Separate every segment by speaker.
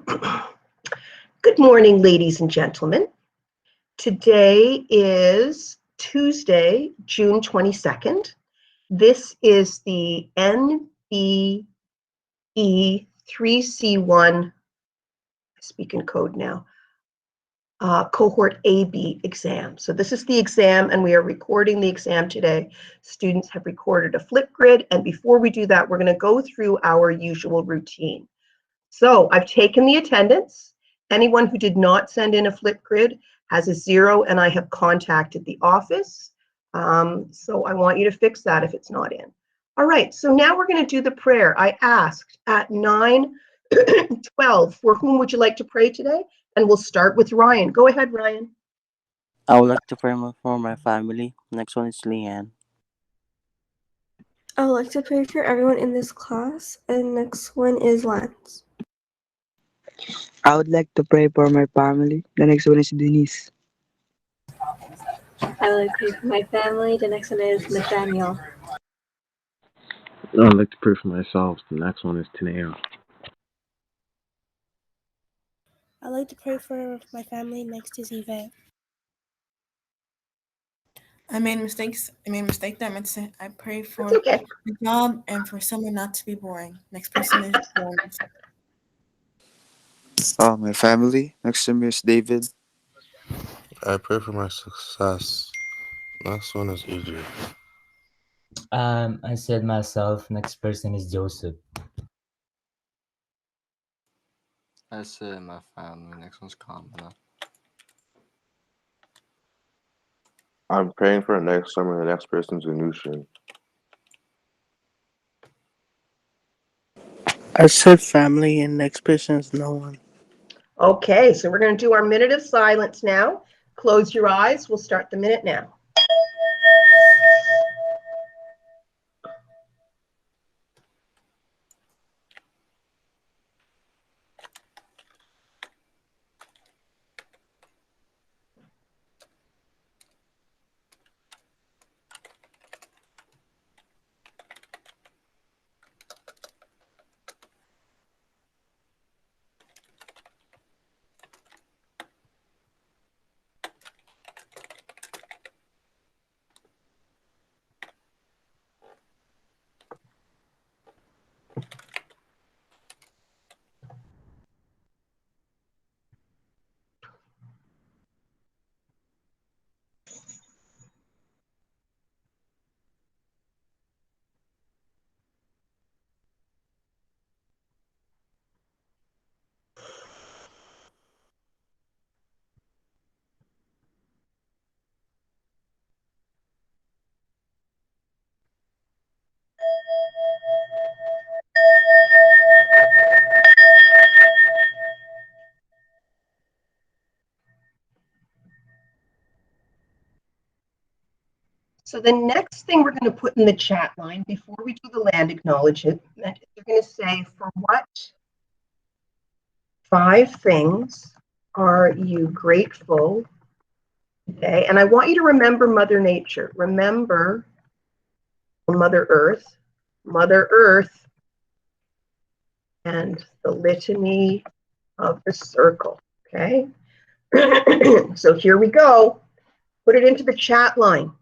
Speaker 1: Good morning, ladies and gentlemen. Today is Tuesday, June 22nd. This is the NBE3C1, speak in code now, cohort AB exam. So this is the exam, and we are recording the exam today. Students have recorded a Flipgrid, and before we do that, we're going to go through our usual routine. So I've taken the attendance. Anyone who did not send in a Flipgrid has a 0, and I have contacted the office. So I want you to fix that if it's not in. All right, so now we're going to do the prayer. I asked at 9:12, for whom would you like to pray today? And we'll start with Ryan. Go ahead, Ryan.
Speaker 2: I would like to pray for my family. Next one is Leanne.
Speaker 3: I would like to pray for everyone in this class, and next one is Lance.
Speaker 4: I would like to pray for my family. The next one is Denise.
Speaker 5: I would like to pray for my family. The next one is Nathaniel.
Speaker 6: I would like to pray for myself. The next one is Taneo.
Speaker 7: I'd like to pray for my family. Next is Yvette.
Speaker 8: I made mistakes. I pray for
Speaker 1: Okay.
Speaker 8: a job and for someone not to be boring. Next person is Jones.
Speaker 9: My family. Next to me is David.
Speaker 10: I pray for my success. Next one is EJ.
Speaker 11: I said myself. Next person is Joseph.
Speaker 12: I said my family. Next one's Kamala.
Speaker 10: I'm praying for next summer. The next person's Anushin.
Speaker 4: I said family, and next person is no one.
Speaker 1: Okay, so we're going to do our minute of silence now. Close your eyes. We'll start the minute now. So the next thing we're going to put in the chat line before we do the land acknowledgement, you're going to say, for what 5 things are you grateful today? And I want you to remember Mother Nature. Remember Mother Earth, and the litany of the circle, okay? So here we go. Put it into the chat line.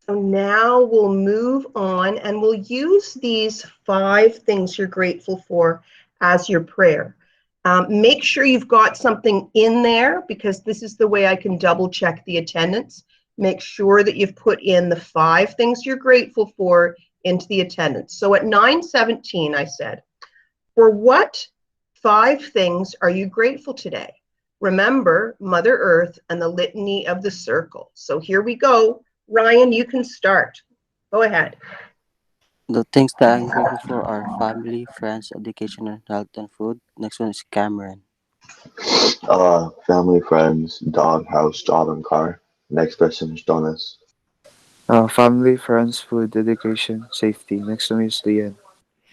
Speaker 1: So now we'll move on and we'll use these 5 things you're grateful for as your prayer. Make sure you've got something in there, because this is the way I can double check the attendance. Make sure that you've put in the 5 things you're grateful for into the attendance. So at 9:17, I said, for what 5 things are you grateful today? Remember Mother Earth and the litany of the circle. So here we go. Ryan, you can start. Go ahead.
Speaker 2: The things that I'm grateful for are family, friends, education, and health and food. Next one is Cameron.
Speaker 13: Family, friends, dog, house, job, and car. Next person is Jonas.
Speaker 9: Family, friends, food, education, safety. Next one is Lian.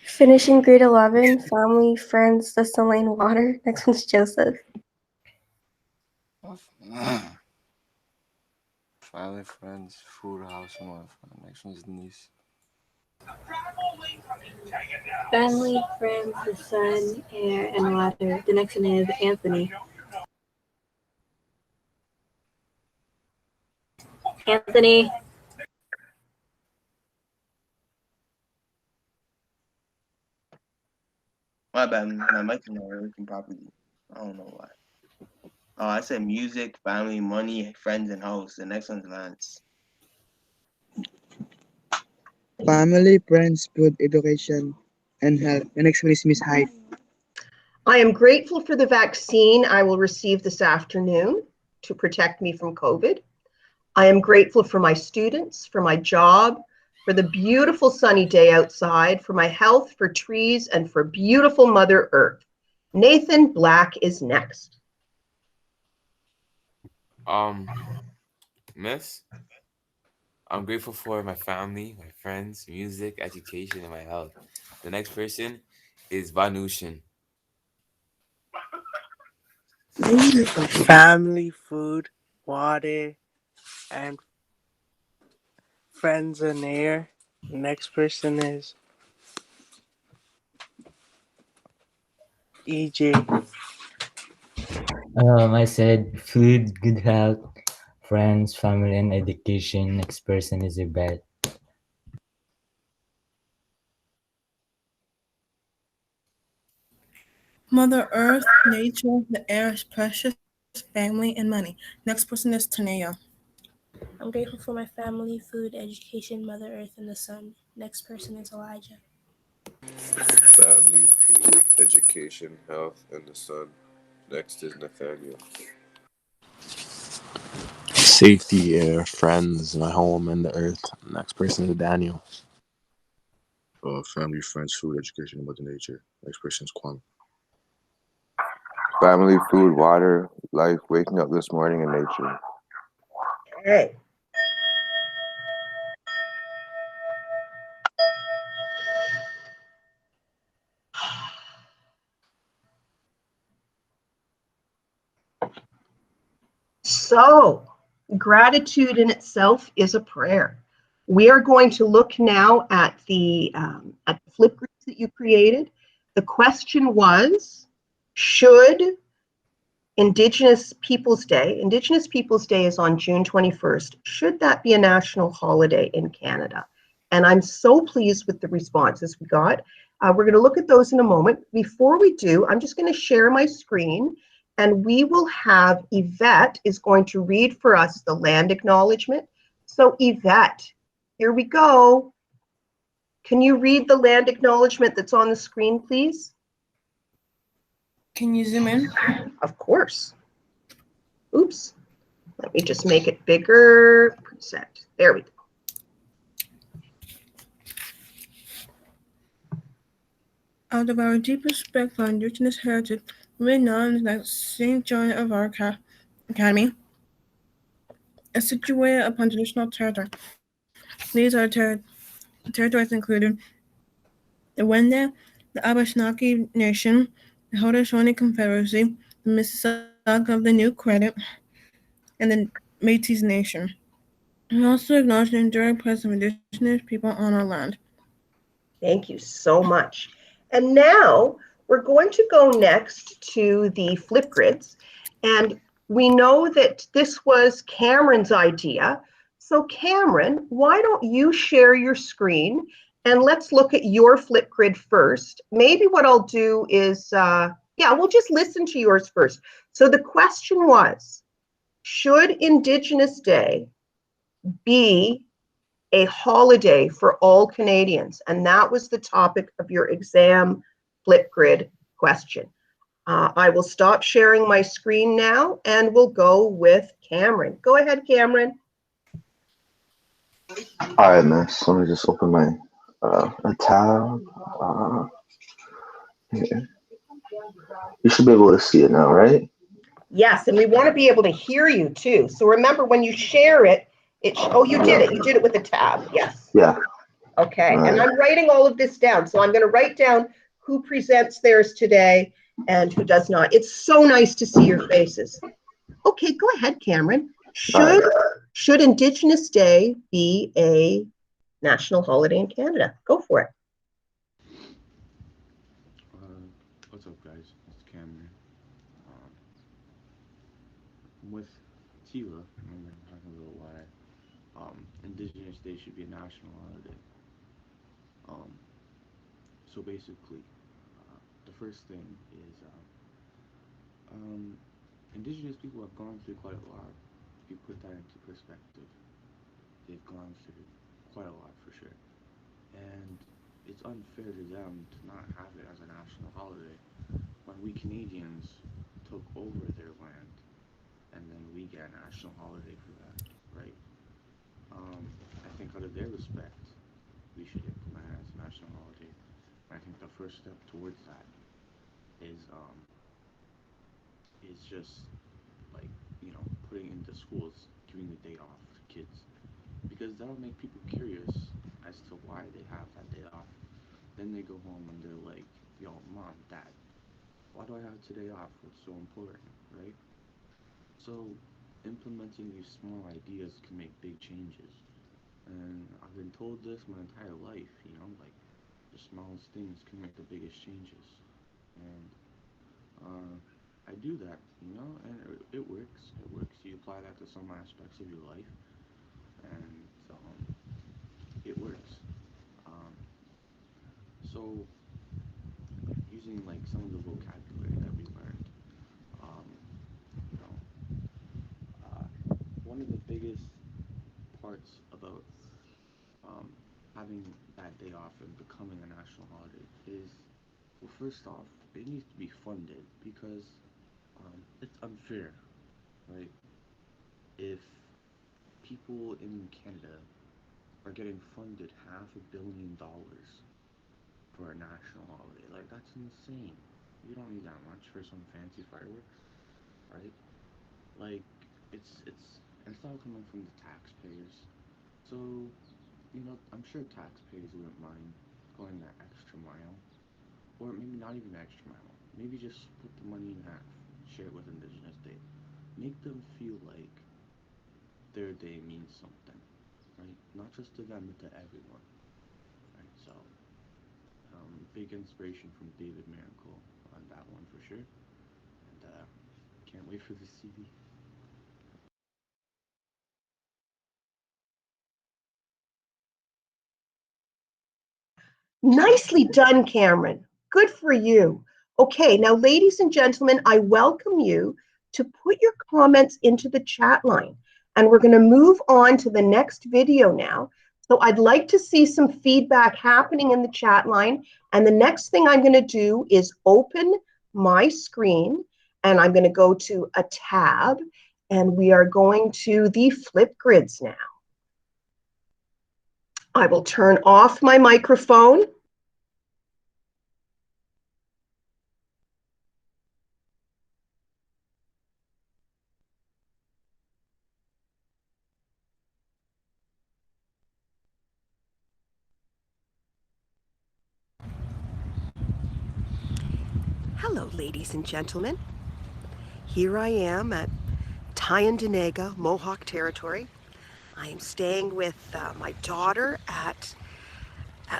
Speaker 3: Finishing grade 11, family, friends, the sunlight and water. Next one's Joseph.
Speaker 12: Family, friends, food, house, and wife. Next one is Denise.
Speaker 5: Family, friends, the sun, air, and water. The next one is Anthony. Anthony.
Speaker 14: My bad, my mic is not working properly. I don't know why. I said music, family, money, friends, and house. The next one's Lance.
Speaker 4: Family, friends, food, education, and health. The next one is Miss Hyde.
Speaker 1: I am grateful for the vaccine I will receive this afternoon to protect me from COVID. I am grateful for my students, for my job, for the beautiful sunny day outside, for my health, for trees, and for beautiful Mother Earth. Nathan Black is next.
Speaker 15: Miss, I'm grateful for my family, my friends, music, education, and my health. The next person is Vanushin.
Speaker 16: Family, food, water, and friends and air. Next person is EJ.
Speaker 11: I said food, good health, friends, family, and education. Next person is Yvette.
Speaker 8: Mother Earth, nature, the air is precious, family, and money. Next person is Tanea.
Speaker 7: I'm grateful for my family, food, education, Mother Earth, and the sun. Next person is Elijah.
Speaker 10: Family, food, education, health, and the sun. Next is Nathaniel.
Speaker 6: Safety, air, friends, my home, and the earth. Next person is Daniel.
Speaker 17: Family, friends, food, education, and Mother Nature. Next person is Kwame.
Speaker 18: Family, food, water, life, waking up this morning in nature.
Speaker 1: Okay. So, gratitude in itself is a prayer. We are going to look now at the flip grids that you created. The question was, should Indigenous Peoples Day is on June 21st, should that be a national holiday in Canada? And I'm so pleased with the responses we got. We're going to look at those in a moment. Before we do, I'm just going to share my screen, and we will have Yvette is going to read for us the land acknowledgement. So Yvette, here we go. Can you read the land acknowledgement that's on the screen, please?
Speaker 8: Can you zoom in?
Speaker 1: Of course. Oops. Let me just make it bigger. Preset. There we go.
Speaker 8: Out of our deep respect for Indigenous heritage, we acknowledge that St. John of Arc Academy is situated upon traditional territory. These are territories included the Wendat, the Abenaki Nation, the Haudenosaunee Confederacy, the Mississauga of the New Credit, and the Metis Nation. We also acknowledge the enduring presence of Indigenous people on our land.
Speaker 1: Thank you so much. And now we're going to go next to the flip grids. And we know that this was Cameron's idea. So Cameron, why don't you share your screen And let's look at your Flipgrid first. Maybe what I'll do is, we'll just listen to yours first. So the question was, should Indigenous Day be a holiday for all Canadians? And that was the topic of your exam Flipgrid question. I will stop sharing my screen now and we'll go with Cameron. Go ahead, Cameron.
Speaker 13: All right, miss. Let me just open my a tab. Here. You should be able to see it now, right?
Speaker 1: Yes, and we want to be able to hear you too. So remember, when you share it, oh, you did it. You did it with a tab. Yes.
Speaker 13: Yeah.
Speaker 1: Okay.
Speaker 13: All
Speaker 1: And
Speaker 13: right.
Speaker 1: I'm writing all of this down. So I'm going to write down who presents theirs today and who does not. It's so nice to see your faces. Okay, go ahead, Cameron. Should Indigenous Day be a national holiday in Canada? Go for it.
Speaker 19: What's up, guys? It's Cameron. With Tila, I'm going to talk a little why Indigenous Day should be a national holiday. So basically, the first thing is Indigenous people have gone through quite a lot. If you put that into perspective, they've gone through quite a lot for sure. And it's unfair to them to not have it as a national holiday when we Canadians took over their land and then we get a national holiday for that, right? I think out of their respect, we should implement it as a national holiday. And I think the first step towards that is just like, putting into schools, giving the day off to kids, because that'll make people curious as to why they have that day off. Then they go home and they're like, yo, mom, dad, why do I have today off? What's so important, right? So implementing these small ideas can make big changes. And I've been told this my entire life, like the smallest things can make the biggest changes. And I do that, and it works. It works. You apply that to some aspects of your life, and it works. So using like some of the vocabulary that we learned, you know, one of the biggest parts about having that day off and becoming a national holiday is, well, first off, it needs to be funded because it's unfair, right? If people in Canada are getting funded $500 million for a national holiday, like that's insane. You don't need that much for some fancy fireworks, right? Like and it's all coming from the taxpayers. So, I'm sure taxpayers wouldn't mind going that extra mile, or maybe not even extra mile. Maybe just split the money in half, share it with Indigenous Day. Make them feel like their day means something, right? Not just to them, but to everyone, right? So, big inspiration from David Miracle on that one for sure, and can't wait for the CD.
Speaker 1: Nicely done, Cameron. Good for you. Okay, now, ladies and gentlemen, I welcome you to put your comments into the chat line. And we're going to move on to the next video now. So I'd like to see some feedback happening in the chat line. And the next thing I'm going to do is open my screen. And I'm going to go to a tab. And we are going to the Flipgrids now. I will turn off my microphone. Hello, ladies and gentlemen. Here I am at Tyendinaga, Mohawk Territory. I am staying with my daughter at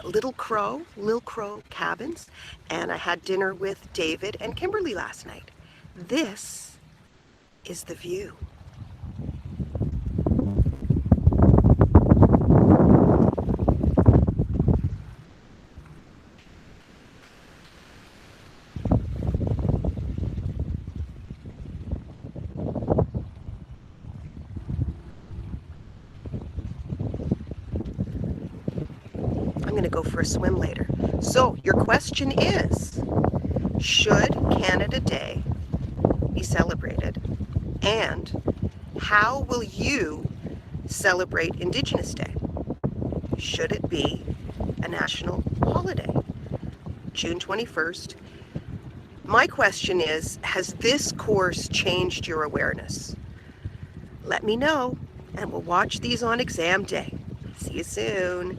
Speaker 1: Lil Crow Cabins, and I had dinner with David and Kimberly last night. This is the view. go for a swim later. So your question is, should Canada Day be celebrated? And how will you celebrate Indigenous Day? Should it be a national holiday? June 21st. My question is, has this course changed your awareness? Let me know, and we'll watch these on exam day. See you soon.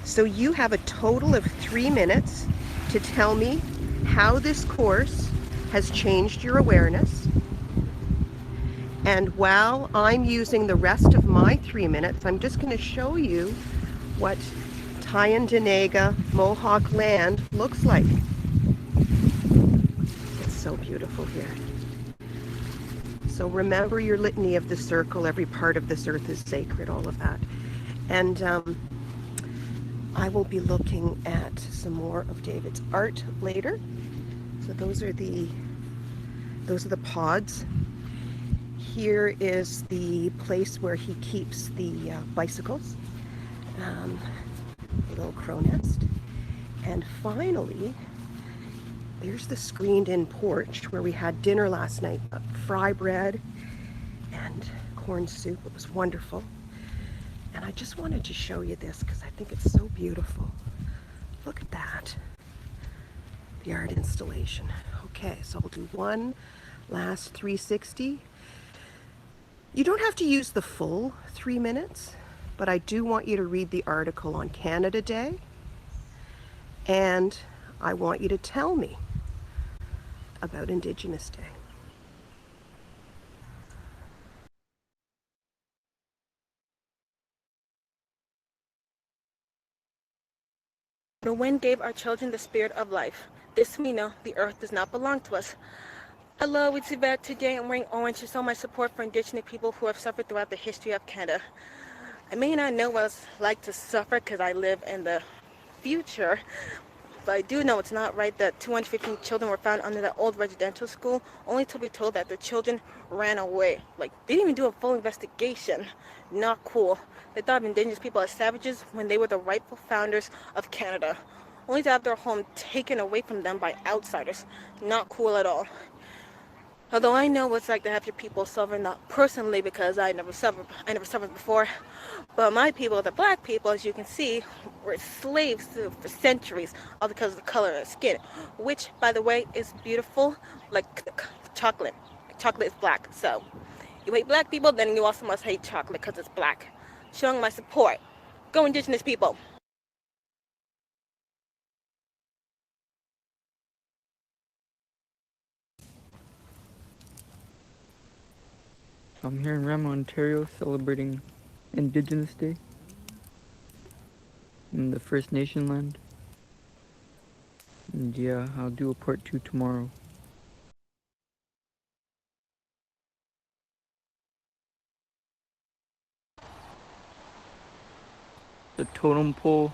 Speaker 1: So you have a total of 3 minutes to tell me how this course has changed your awareness. And while I'm using the rest of my 3 minutes, I'm just going to show you what Tyendinaga Mohawk land looks like. It's so beautiful here. So remember your litany of the circle, every part of this earth is sacred, all of that. And I will be looking at some more of David's art later. So those are the pods. Here is the place where he keeps the bicycles, a little crow nest. And finally, here's the screened-in porch where we had dinner last night, fry bread and corn soup. It was wonderful. And I just wanted to show you this because I think it's so beautiful. Look at that, the art installation. Okay, so I'll do one last 360. You don't have to use the full 3 minutes, but I do want you to read the article on Canada Day, and I want you to tell me about Indigenous Day.
Speaker 20: The wind gave our children the spirit of life. This we know, the earth does not belong to us. Hello, it's Yvette. Today I'm wearing orange to show my support for Indigenous people who have suffered throughout the history of Canada. I may not know what it's like to suffer because I live in the future, but I do know it's not right that 215 children were found under that old residential school, only to be told that the children ran away. Like, they didn't even do a full investigation. Not cool. They thought of Indigenous people as savages when they were the rightful founders of Canada, only to have their home taken away from them by outsiders. Not cool at all. Although I know what it's like to have your people suffer, not personally because I never suffered before, but my people, the black people, as you can see, were slaves for centuries, all because of the color of their skin, which, by the way, is beautiful, like chocolate. Chocolate is black, so you hate black people, then you also must hate chocolate because it's black. Showing my support. Go Indigenous people.
Speaker 21: I'm here in Rama, Ontario, celebrating Indigenous Day in the First Nation land. And yeah, I'll do a part 2 tomorrow. The totem pole,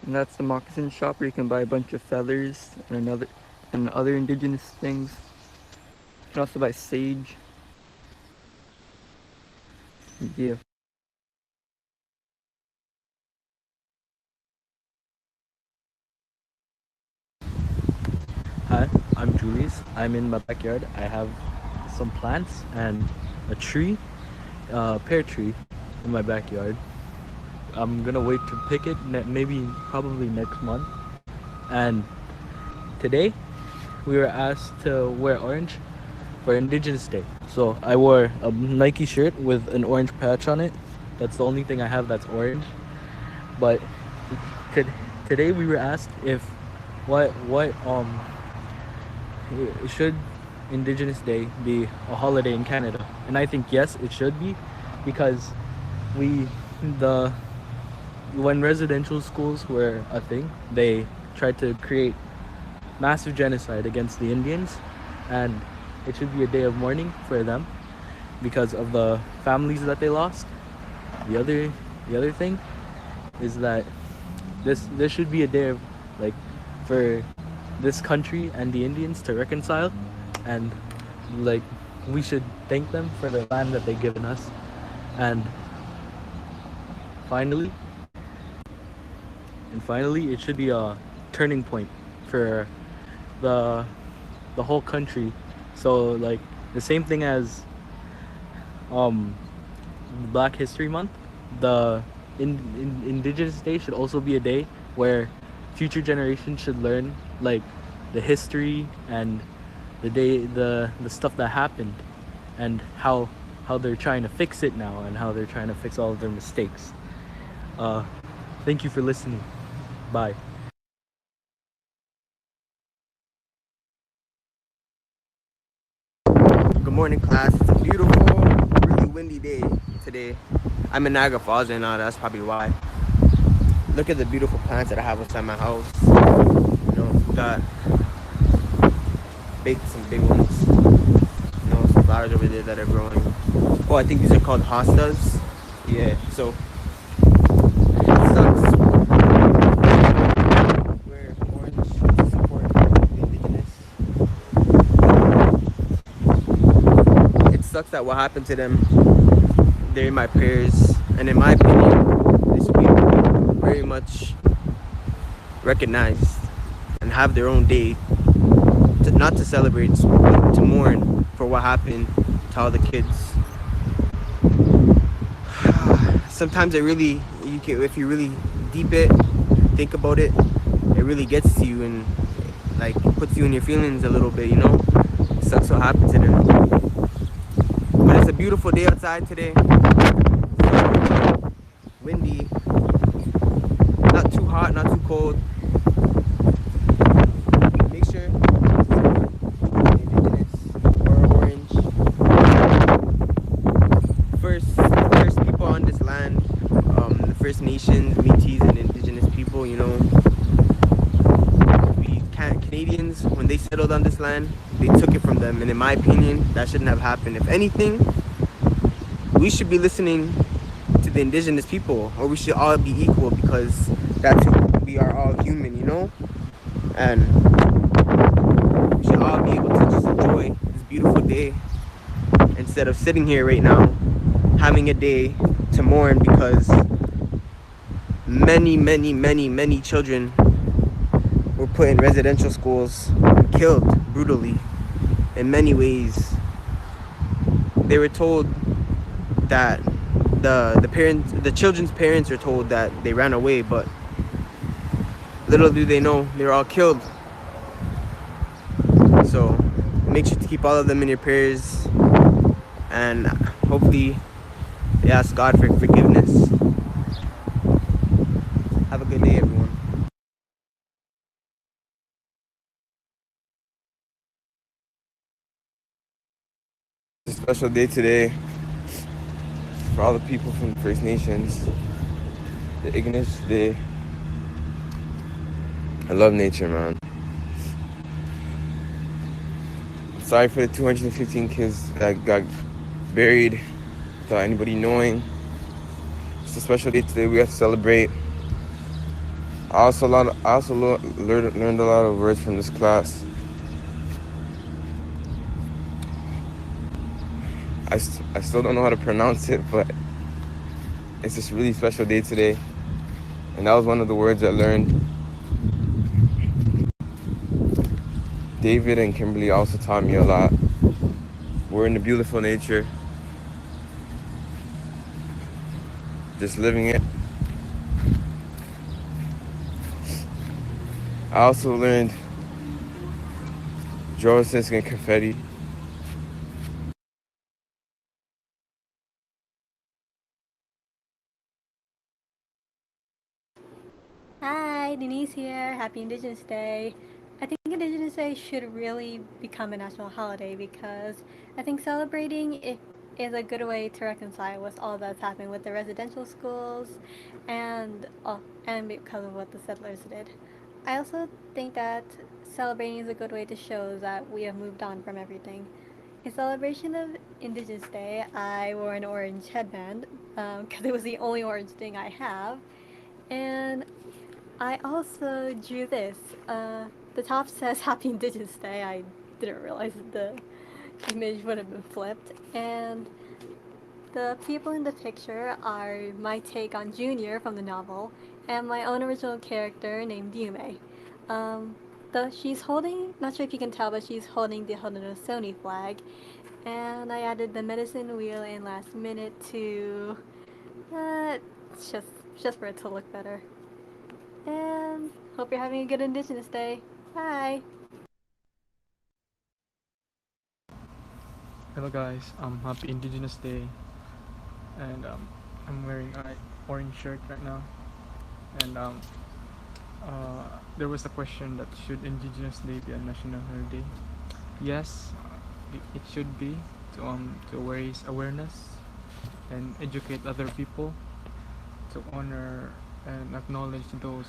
Speaker 21: and that's the moccasin shop where you can buy a bunch of feathers and other indigenous things. You can also buy sage. Yeah.
Speaker 22: Hi, I'm Julius. I'm in my backyard. I have some plants and a tree, pear tree in my backyard. I'm gonna wait to pick it probably next month. And today we were asked to wear orange for Indigenous Day. So I wore a Nike shirt with an orange patch on it. That's the only thing I have that's orange. But today we were asked if should Indigenous Day be a holiday in Canada? And I think yes, it should be, because when residential schools were a thing, they tried to create massive genocide against the Indians, and it should be a day of mourning for them because of the families that they lost. The other thing is that this should be a day of, like, for this country and the Indians to reconcile, and like we should thank them for the land that they've given us, and finally, it should be a turning point for the the whole country. So like the same thing as um Black History Month, the Indigenous Day should also be a day where future generations should learn like the history and the stuff that happened and how they're trying to fix it now and how they're trying to fix all of their mistakes. Thank you for listening. Bye.
Speaker 2: Good morning, class. It's a beautiful, really windy day today. I'm in Niagara Falls right now. That's probably why. Look at the beautiful plants that I have outside my house. You know, we got some big ones. You know, some flowers over there that are growing. Oh, I think these are called hostas. Yeah. So it sucks. We're orange to support the indigenous. It sucks that what happened to them. They're in my prayers, and in my opinion, they should be very much recognized and have their own day, not to celebrate, to mourn for what happened to all the kids. Sometimes it really, if you really deep it, think about it, it really gets to you and like puts you in your feelings a little bit, you know? It sucks what happened to them. But it's a beautiful day outside today. Windy, not too hot, not too cold. Make sure indigenous or orange. First people on this land, the First Nations, Metis and Indigenous people, you know. Canadians, when they settled on this land, they took it from them, and in my opinion, that shouldn't have happened. If anything, we should be listening to the indigenous people, or we should all be equal, because that's who we are, all human, you know. And we should all be able to just enjoy this beautiful day instead of sitting here right now having a day to mourn because many children were put in residential schools and killed brutally in many ways. They were told that the children's parents are told that they ran away, but little do they know they were all killed. So make sure to keep all of them in your prayers, and hopefully they ask God for forgiveness. Have a good day, everyone. It's a special day today for all the people from the First Nations. The Ignis Day. I love nature, man. Sorry for the 215 kids that got buried without anybody knowing. It's a special day today. We have to celebrate. I also learned a lot of words from this class. I still don't know how to pronounce it, but it's just a really special day today. And that was one of the words I learned. David and Kimberly also taught me a lot. We're in the beautiful nature. Just living it. I also learned Joseph and confetti.
Speaker 9: Hi, Denise here. Happy Indigenous Day. I think Indigenous Day should really become a national holiday because I think celebrating it is a good way to reconcile with all that's happening with the residential schools and because of what the settlers did. I also think that celebrating is a good way to show that we have moved on from everything. In celebration of Indigenous Day, I wore an orange headband because it was the only orange thing I have. And I also drew this. The top says Happy Indigenous Day. I didn't realize the image would have been flipped. And The people in the picture are my take on Junior from the novel, and my own original character named Yume. Um, she's holding, not sure if you can tell, but she's holding the Haudenosaunee flag, and I added the medicine wheel in last minute to, it's just for it to look better. And hope you're having a good Indigenous Day. Bye.
Speaker 21: Hello guys, happy Indigenous Day, and I'm wearing an orange shirt right now, and there was a question that should Indigenous Day be a national holiday? Yes, it should be to raise awareness and educate other people, to honor and acknowledge those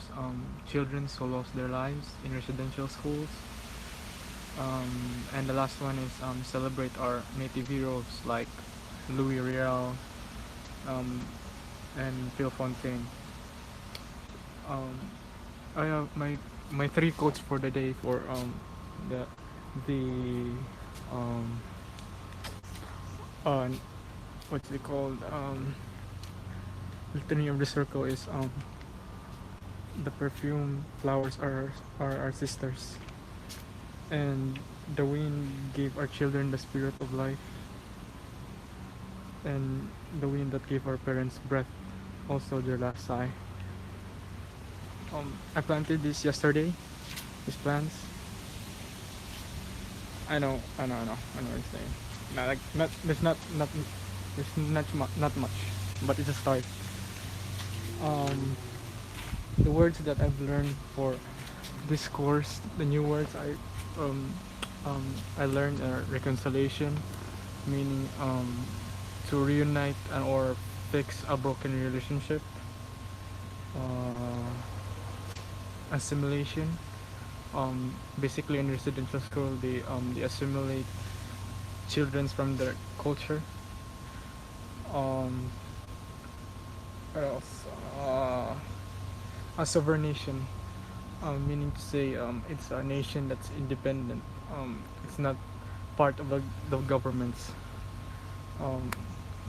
Speaker 21: children who lost their lives in residential schools. And the last one is celebrate our native heroes like Louis Riel and Phil Fontaine. I have my three quotes for the day for the the um uh what's it called litany of the circle is the perfume flowers are our sisters, and the wind gave our children the spirit of life, and the wind that gave our parents breath, also their last sigh. I planted this yesterday, these plants. I know what I'm saying. Not like not there's not there's not much, but it's a start. The words that I've learned for this course, the new words I learned are reconciliation, meaning to reunite and or fix a broken relationship. Assimilation. Basically in residential school they assimilate children from their culture. What else? A sovereign nation, meaning to say it's a nation that's independent. It's not part of the government's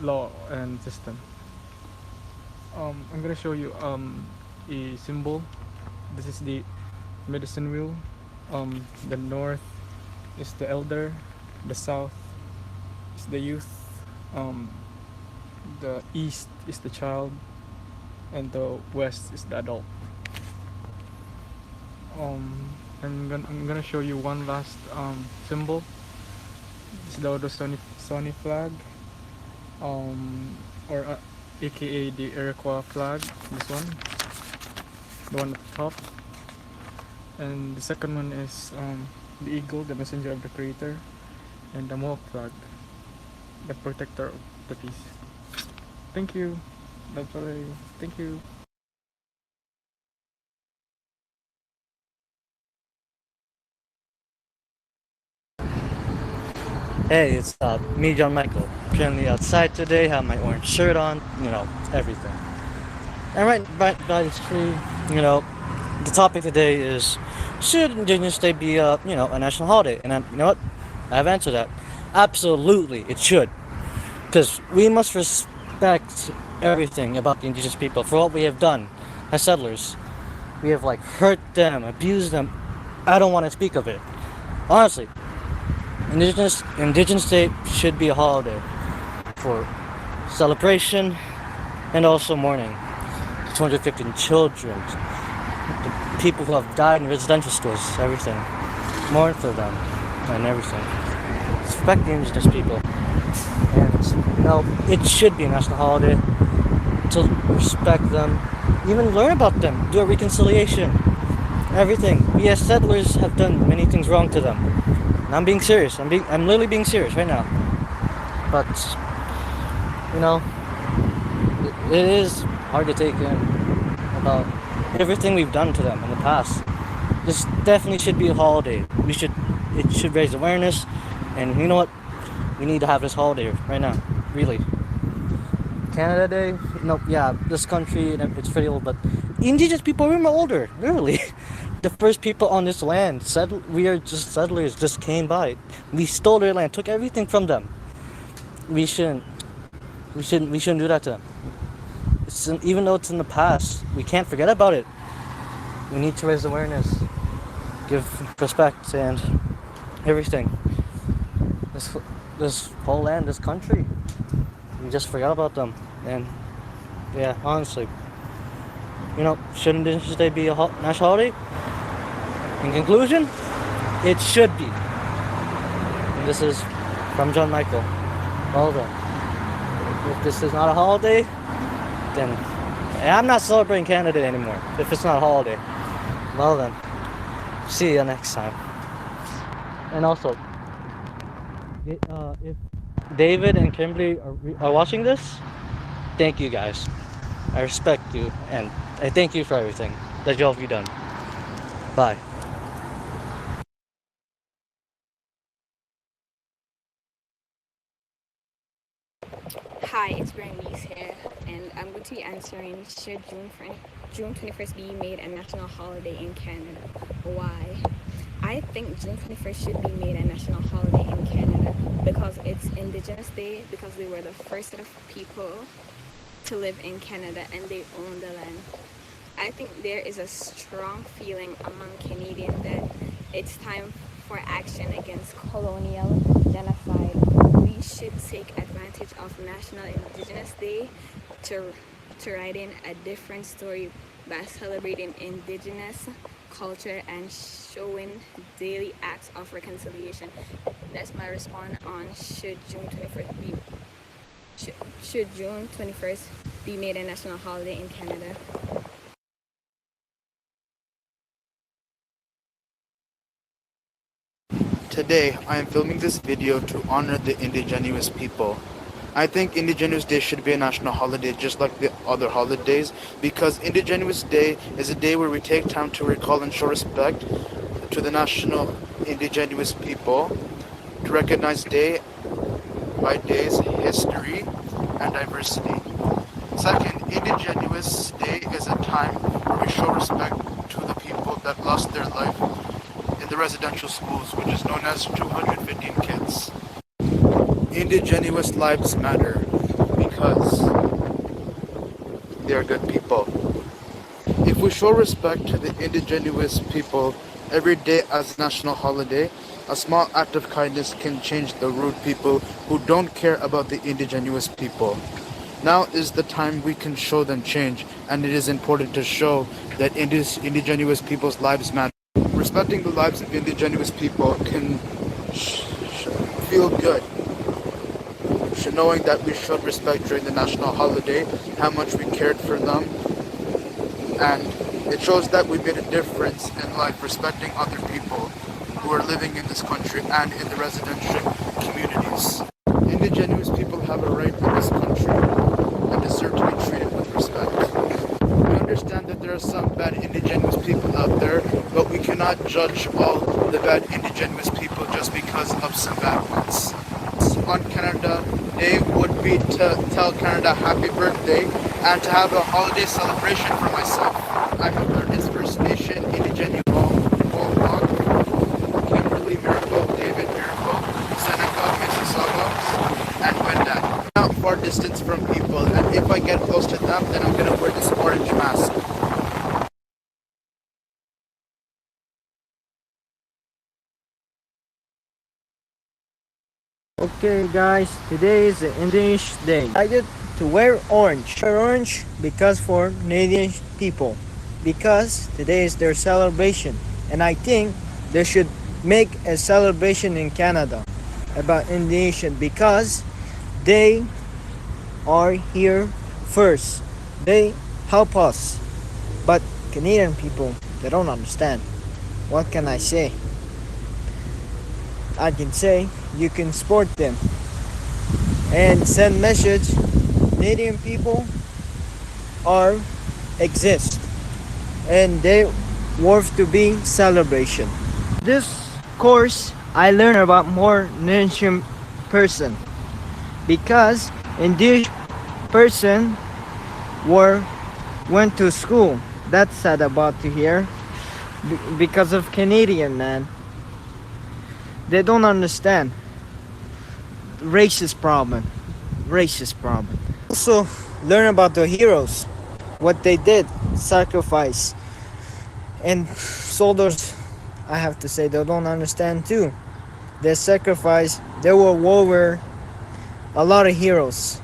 Speaker 21: law and system. I'm gonna show you a symbol. This is the medicine wheel. The north is the elder, the south is the youth, the east is the child, and the west is the adult. I'm gonna show you one last symbol. It's the Haudenosaunee flag, or aka the Iroquois flag. This one, the one at the top, and the second one is the eagle, the messenger of the creator, and the Mohawk flag, the protector of the peace. Thank you. That's all. Thank you.
Speaker 3: Hey, it's me, John Michael. Currently outside today, have my orange shirt on, everything. And right by this tree, the topic today is, should Indigenous Day be a national holiday? And you know what? I have answered that. Absolutely, it should. Because we must respect everything about the Indigenous people for what we have done as settlers. We have hurt them, abused them. I don't want to speak of it. Honestly, Indigenous Day should be a holiday for celebration and also mourning. 215 children, the people who have died in residential schools, everything. Mourn for them and everything. Respect the Indigenous people. And, it should be a national holiday to respect them, even learn about them, do a reconciliation, everything. We as settlers have done many things wrong to them. And I'm being serious. I'm literally being serious right now. But, it is hard to take in about everything we've done to them in the past. This definitely should be a holiday. It should raise awareness, and you know what? We need to have this holiday right now, really. Canada Day, this country, it's pretty old, but Indigenous people, we're more older, really. The first people on this land, we are just settlers, just came by. We stole their land, took everything from them. We shouldn't We shouldn't do that to them. Even though it's in the past, we can't forget about it. We need to raise awareness, give respect, and everything. This whole land, this country, we just forgot about them. And yeah, honestly, should Indigenous Day be a national holiday? In conclusion, it should be. And this is from John Michael. Well done. If this is not a holiday, then I'm not celebrating Canada Day anymore. If it's not a holiday, well then, see you next time. And also, if David and Kimberly are watching this, thank you guys. I respect you and I thank you for everything that y'all have done. Bye.
Speaker 5: Hi, it's Bernice here, and I'm going to be answering should June 21st be made a national holiday in Canada? Why? I think June 21st should be made a national holiday in Canada because it's Indigenous Day, because they were the first set of people to live in Canada and they own the land. I think there is a strong feeling among Canadians that it's time for action against colonial genocide. We should take advantage of National Indigenous Day to write in a different story by celebrating Indigenous culture and showing daily acts of reconciliation. That's my response on should June 21st be made a national holiday in Canada.
Speaker 12: Today, I am filming this video to honor the Indigenous people. I think Indigenous Day should be a national holiday just like the other holidays because Indigenous Day is a day where we take time to recall and show respect to the national Indigenous people, to recognize day by day's history and diversity. Second, Indigenous Day is a time where we show respect to the people that lost their life in the residential schools, which is known as 215 kids. Indigenous lives matter because they are good people. If we show respect to the Indigenous people every day as a national holiday, a small act of kindness can change the rude people who don't care about the Indigenous people. Now is the time we can show them change, and it is important to show that Indigenous people's lives matter. Respecting the lives of Indigenous people can feel good, knowing that we showed respect during the national holiday, how much we cared for them, and it shows that we made a difference in life, respecting other people who are living in this country and in the residential communities. Indigenous people have a right in this country and deserve to be treated with respect. We understand that there are some bad Indigenous people out there, but we cannot judge all the bad Indigenous people just because of some bad ones. On Canada Day would be to tell Canada happy birthday and to have a holiday celebration for myself. I have learned its First Nation, Indigenous Mohawk, Kimberly Miracle, David Miracle, Seneca, Mississauga, and Wendat. I'm not far distance from people, and if I get close to them, then I'm gonna wear this orange mask.
Speaker 23: Okay guys, today is the Indigenous Day. I decided to wear orange. Wear orange because for Canadian people. Because today is their celebration. And I think they should make a celebration in Canada about Indigenous because they are here first. They help us. But Canadian people, they don't understand. What can I say? I can say you can support them and send message Canadian people are exist and they worth to be celebration. This course I learned about more Indigenous person because Indigenous person went to school. That's sad about to hear because of Canadian man. They don't understand racist problem. Also, learn about the heroes, what they did, sacrifice, and soldiers. I have to say they don't understand too. They sacrifice. They were over a lot of heroes.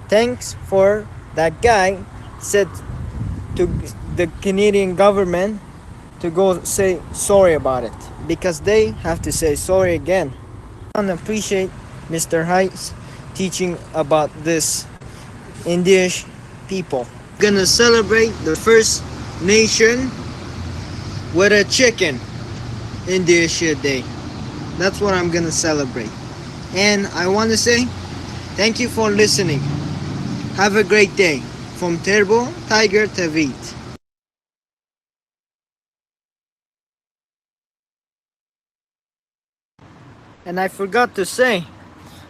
Speaker 23: Thanks for that guy said to the Canadian government to go say sorry about it because they have to say sorry again. I want to appreciate Mr. Heights teaching about this Indigenous people. Gonna celebrate the First Nation with a chicken Indigenous Day. That's what I'm gonna celebrate. And I want to say thank you for listening. Have a great day. From Terbo, Tiger Tavit. And I forgot to say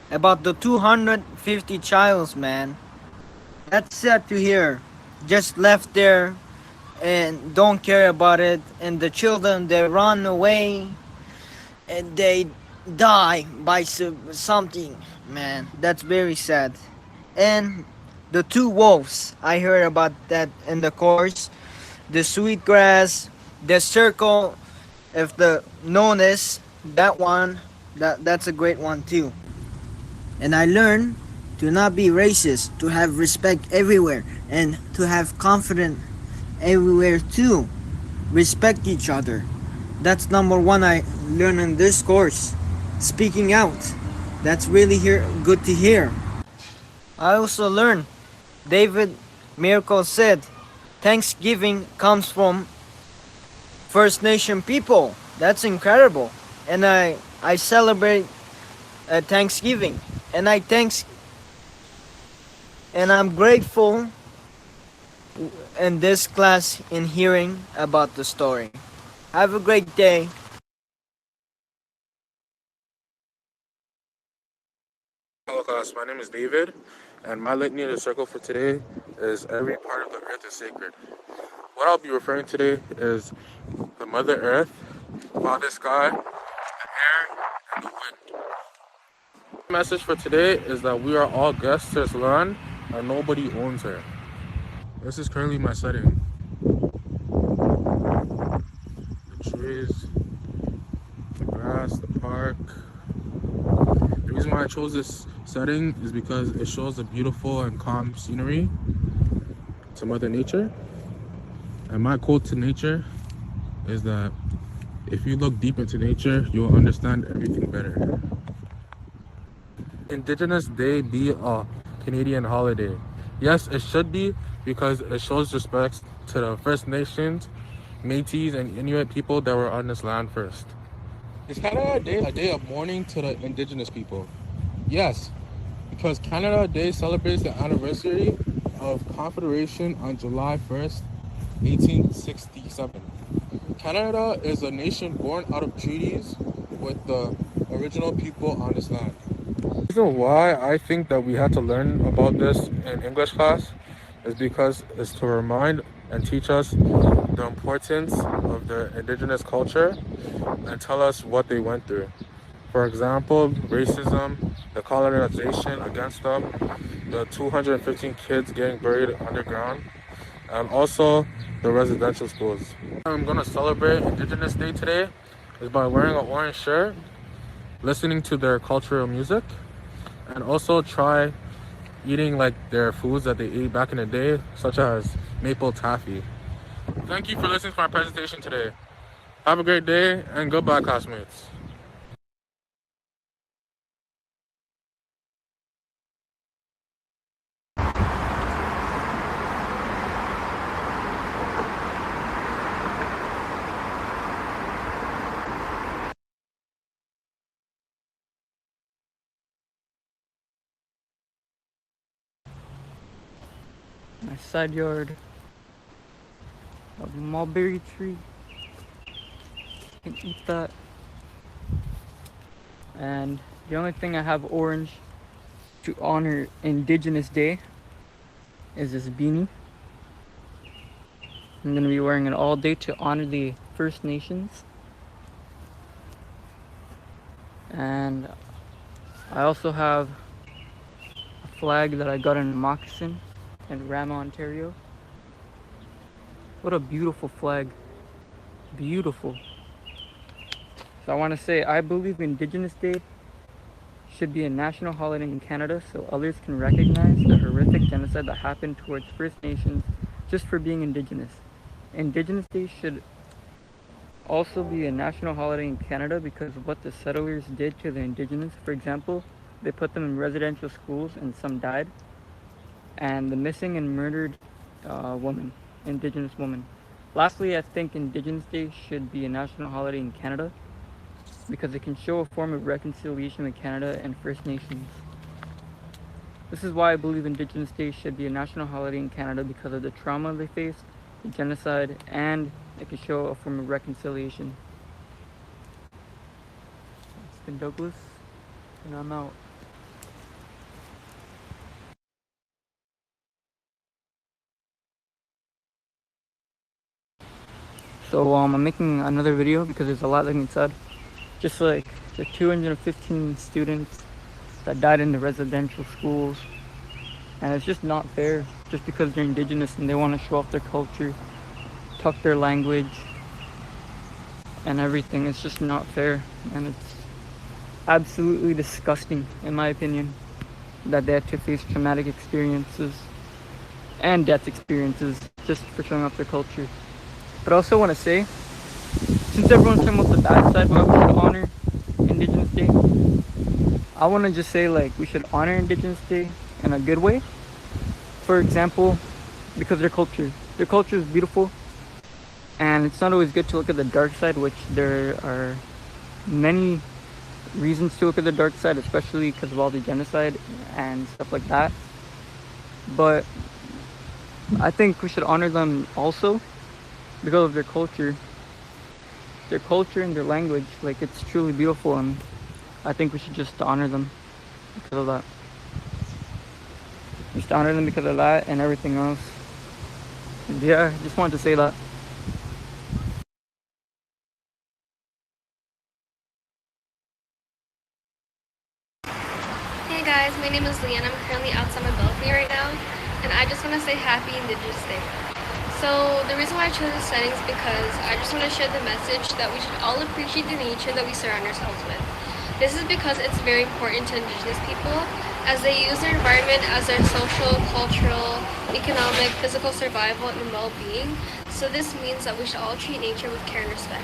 Speaker 23: about the 250 childs, man. That's sad to hear. Just left there and don't care about it. And the children, they run away and they die by something, man. That's very sad. And the two wolves, I heard about that in the course. The sweetgrass, the circle, if the known is that one, that's a great one too. And I learned to not be racist, to have respect everywhere, and to have confidence everywhere too. Respect each other. That's number one I learned in this course. Speaking out. That's really good to hear. I also learned David Miracle said Thanksgiving comes from First Nation people. That's incredible. And I celebrate Thanksgiving. And I thanks and I'm grateful in this class in hearing about the story. Have a great day.
Speaker 10: Hello class, my name is David, and my litany in the circle for today is every part of the earth is sacred. What I'll be referring today is the Mother Earth, Father Sky, the air, and the wind. The message for today is that we are all guests to this land and nobody owns her. This is currently my setting. The trees, the grass, the park. The reason why I chose this setting is because it shows a beautiful and calm scenery to Mother Nature. And my quote to nature is that if you look deep into nature, you'll understand everything better. Indigenous Day be a Canadian holiday. Yes, it should be because it shows respect to the First Nations, Metis and Inuit people that were on this land first. Is Canada Day a day of mourning to the Indigenous people? Yes, because Canada Day celebrates the anniversary of Confederation on July 1st, 1867. Canada is a nation born out of treaties with the original people on this land. The reason why I think that we had to learn about this in English class is because it's to remind and teach us the importance of the indigenous culture and tell us what they went through. For example, racism, the colonization against them, the 215 kids getting buried underground, and also the residential schools. I'm gonna celebrate Indigenous Day today is by wearing an orange shirt, listening to their cultural music, and also try eating like their foods that they ate back in the day, such as maple taffy. Thank you for listening to my presentation today. Have a great day and goodbye, classmates.
Speaker 21: My side yard, a mulberry tree. You can eat that. And the only thing I have orange to honor Indigenous Day is this beanie. I'm gonna be wearing it all day to honor the First Nations. And I also have a flag that I got in a moccasin in Rama, Ontario. What a beautiful flag. Beautiful. So I want to say I believe Indigenous Day should be a national holiday in Canada so others can recognize the horrific genocide that happened towards First Nations just for being Indigenous. Indigenous Day should also be a national holiday in Canada because of what the settlers did to the Indigenous. For example, they put them in residential schools and some died. And the missing and murdered woman, Indigenous woman. Lastly, I think Indigenous Day should be a national holiday in Canada because it can show a form of reconciliation with Canada and First Nations. This is why I believe Indigenous Day should be a national holiday in Canada because of the trauma they faced, the genocide, and it can show a form of reconciliation. It's been Douglas, and I'm out. So I'm making another video because there's a lot that can be said. Just like the 215 students that died in the residential schools. And it's just not fair just because they're Indigenous and they want to show off their culture, talk their language, and everything. It's just not fair. And it's absolutely disgusting, in my opinion, that they have to face traumatic experiences and death experiences just for showing off their culture. But I also want to say, since everyone's talking about the bad side, why we should honor Indigenous Day, I want to just say like we should honor Indigenous Day in a good way. For example, because their culture is beautiful, and it's not always good to look at the dark side, which there are many reasons to look at the dark side, especially because of all the genocide and stuff like that. But I think we should honor them also because of their culture and their language. Like, it's truly beautiful, and I think we should just honor them because of that. Just honor them because of that and everything else. And yeah, just wanted to say that.
Speaker 4: Hey guys, my name is Leanne. I'm currently outside my balcony right now, and I just want to say Happy Indigenous Day. So the reason why I chose this setting is because I just want to share the message that we should all appreciate the nature that we surround ourselves with. This is because it's very important to Indigenous people as they use their environment as their social, cultural, economic, physical survival and well-being. So this means that we should all treat nature with care and respect.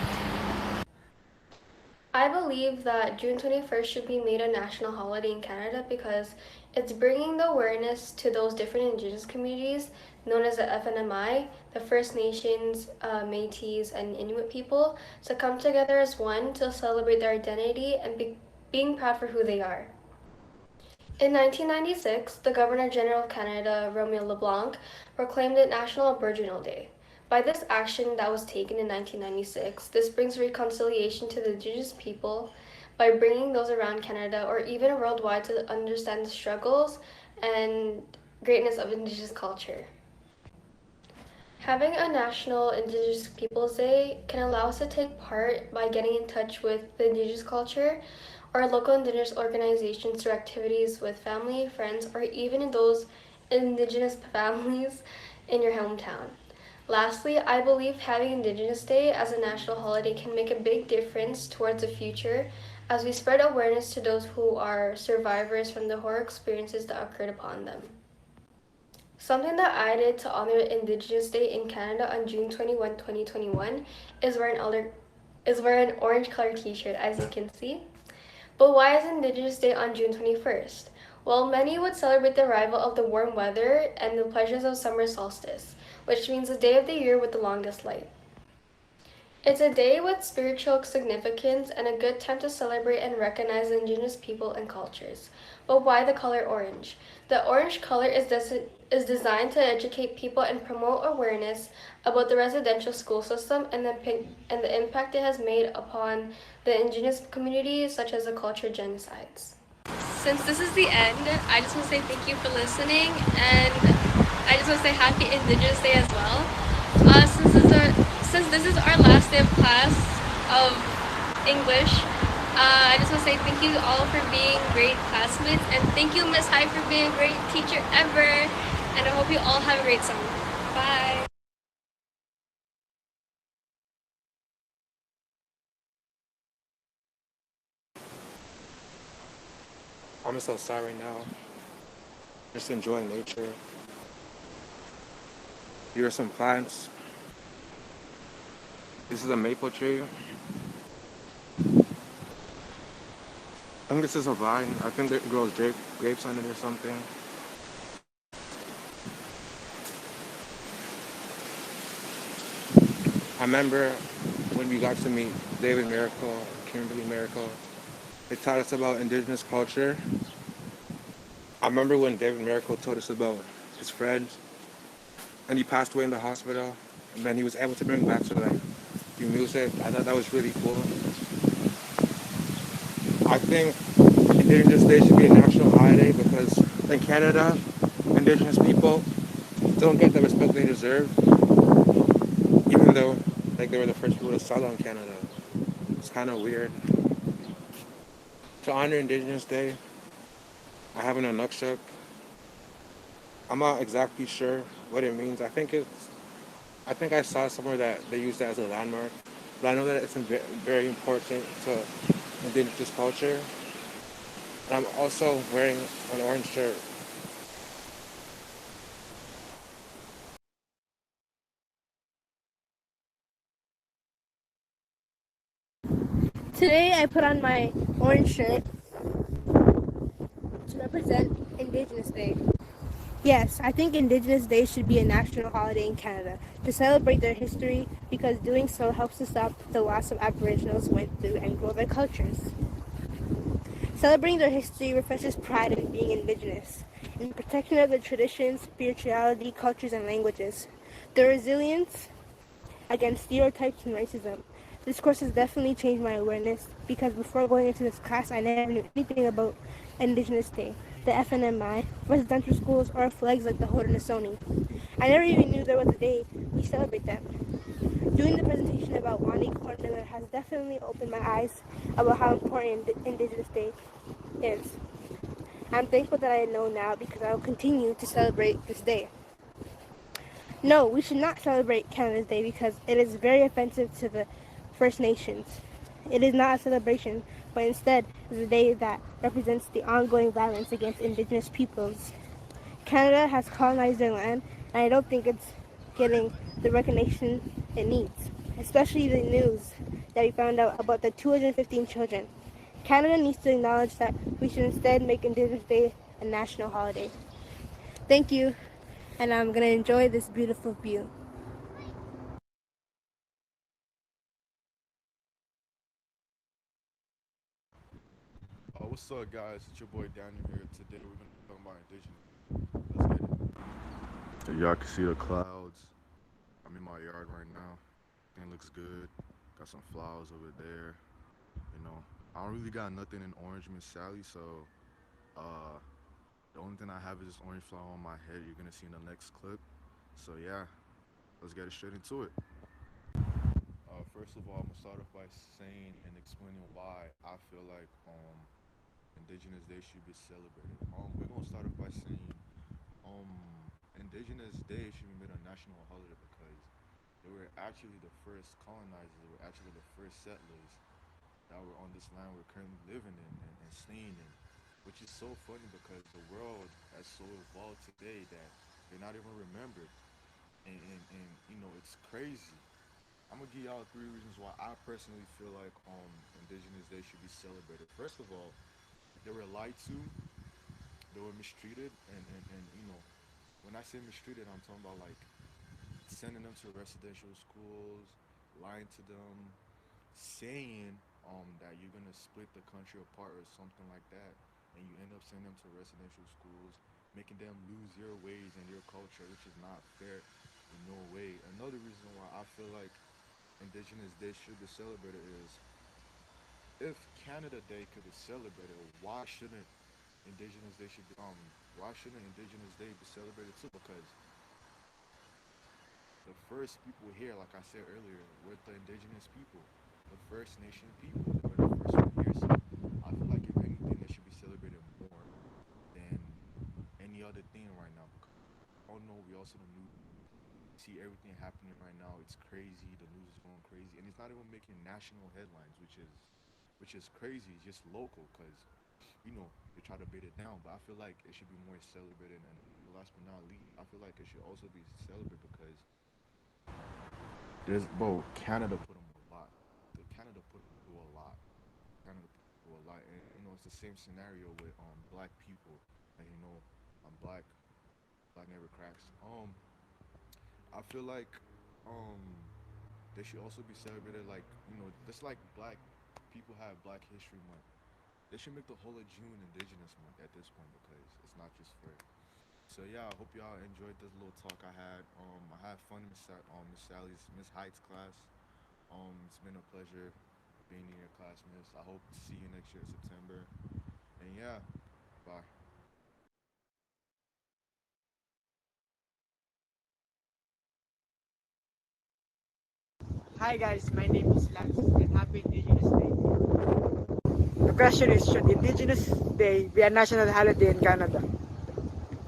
Speaker 4: I believe that June 21st should be made a national holiday in Canada because it's bringing the awareness to those different Indigenous communities known as the FNMI, the First Nations, Metis and Inuit people, to come together as one to celebrate their identity and being proud for who they are. In 1996, the Governor-General of Canada, Romeo LeBlanc, proclaimed it National Aboriginal Day. By this action that was taken in 1996, this brings reconciliation to the Indigenous people by bringing those around Canada or even worldwide to understand the struggles and greatness of Indigenous culture. Having a National Indigenous Peoples Day can allow us to take part by getting in touch with the Indigenous culture or local Indigenous organizations through activities with family, friends, or even in those Indigenous families in your hometown. Lastly, I believe having Indigenous Day as a national holiday can make a big difference towards the future as we spread awareness to those who are survivors from the horror experiences that occurred upon them. Something that I did to honor Indigenous Day in Canada on June 21, 2021 is wear an orange colored t-shirt, as you can see. But why is Indigenous Day on June 21st? Well, many would celebrate the arrival of the warm weather and the pleasures of summer solstice, which means the day of the year with the longest light. It's a day with spiritual significance and a good time to celebrate and recognize Indigenous people and cultures. But why the color orange? The orange color is designed to educate people and promote awareness about the residential school system and the impact it has made upon the Indigenous communities, such as the culture genocides. Since this is the end, I just want to say thank you for listening, and I just want to say Happy Indigenous Day as well. Since this is our last day of class of English, I just want to say thank you all for being great classmates, and thank you, Miss Hyde, for being a great teacher ever. And I hope you all have a great summer. Bye.
Speaker 10: I'm just outside right now, just enjoying nature. Here are some plants. This is a maple tree. I think this is a vine. I think it grows grapes on it or something. I remember when we got to meet David Miracle, Kimberly Miracle. They taught us about indigenous culture. I remember when David Miracle told us about his friends, and he passed away in the hospital, and then he was able to bring back to like do music. I thought that was really cool. I think Indigenous Day should be a national holiday because in Canada, Indigenous people don't get the respect they deserve, even though like they were the first people to settle in Canada. It's kind of weird. To honor Indigenous Day, I have an Inukshuk. I'm not exactly sure what it means. I think I saw somewhere that they use that as a landmark, but I know that it's very important to Indigenous culture. And I'm also wearing an orange shirt.
Speaker 7: Today I put on my orange shirt to represent Indigenous Day. Yes, I think Indigenous Day should be a national holiday in Canada to celebrate their history because doing so helps to stop the loss of Aboriginals went through and grow their cultures. Celebrating their history refreshes pride in being Indigenous, in the protection of their traditions, spirituality, cultures, and languages. Their resilience against stereotypes and racism. This course has definitely changed my awareness because before going into this class, I never knew anything about Indigenous Day, the FNMI, residential schools, or flags like the Haudenosaunee. I never even knew there was a day we celebrate them. Doing the presentation about Wani Cornmiller has definitely opened my eyes about how important Indigenous Day is. I'm thankful that I know now because I will continue to celebrate this day. No, we should not celebrate Canada's Day because it is very offensive to the First Nations. It is not a celebration, but instead is a day that represents the ongoing violence against Indigenous peoples. Canada has colonized their land, and I don't think it's getting the recognition it needs, especially the news that we found out about the 215 children. Canada needs to acknowledge that we should instead make Indigenous Day a national holiday. Thank you, and I'm going to enjoy this beautiful view.
Speaker 17: What's up, guys? It's your boy Daniel here. Today we're gonna be talking about indigenous. Let's get it. So y'all can see the clouds. I'm in my yard right now. It looks good. Got some flowers over there. You know, I don't really got nothing in orange, Miss Sally. So, uh, the only thing I have is this orange flower on my head. You're gonna see in the next clip. So yeah, let's get it straight into it. First of all, I'm gonna start off by saying and explaining why I feel like Indigenous Day should be celebrated. We're gonna start off by saying um Indigenous Day should be made a national holiday because they were actually the first colonizers. They were actually the first settlers that were on this land we're currently living in and staying in. Which is so funny because the world has so evolved today that they're not even remembered. And you know, it's crazy. I'm gonna give y'all three reasons why I personally feel like Indigenous Day should be celebrated. First of all, they were lied to, they were mistreated, and you know, when I say mistreated, I'm talking about like sending them to residential schools, lying to them, saying that you're gonna split the country apart or something like that, and you end up sending them to residential schools, making them lose your ways and your culture, which is not fair in no way. Another reason why I feel like Indigenous Day should be celebrated is if Canada Day could be celebrated, Indigenous Day should be why shouldn't Indigenous Day be celebrated too? Because the first people here, like I said earlier, were the Indigenous people, the First Nation people. They were the first years. I feel like if anything, they should be celebrated more than any other thing right now. Oh no, we also the news see everything happening right now. It's crazy. The news is going crazy, and it's not even making national headlines, which is crazy. It's just local because they try to beat it down. But I feel like it should be more celebrated. And last but not least, I feel like it should also be celebrated because Canada put them a lot. Canada put them through a lot. Canada put them through a lot, and it's the same scenario with black people. And black never cracks. I feel like um they should also be celebrated like just like black people have Black History Month. They should make the whole of June Indigenous Month at this point because it's not just fair. So yeah, I hope y'all enjoyed this little talk I had. I had fun in Miss Sally's Miss Heights class. It's been a pleasure being in your class, Miss. I hope to see you next year in September. And yeah, bye.
Speaker 23: Hi guys, my name is Lance and happy Indigenous Day. The question is, should Indigenous Day be a national holiday in Canada?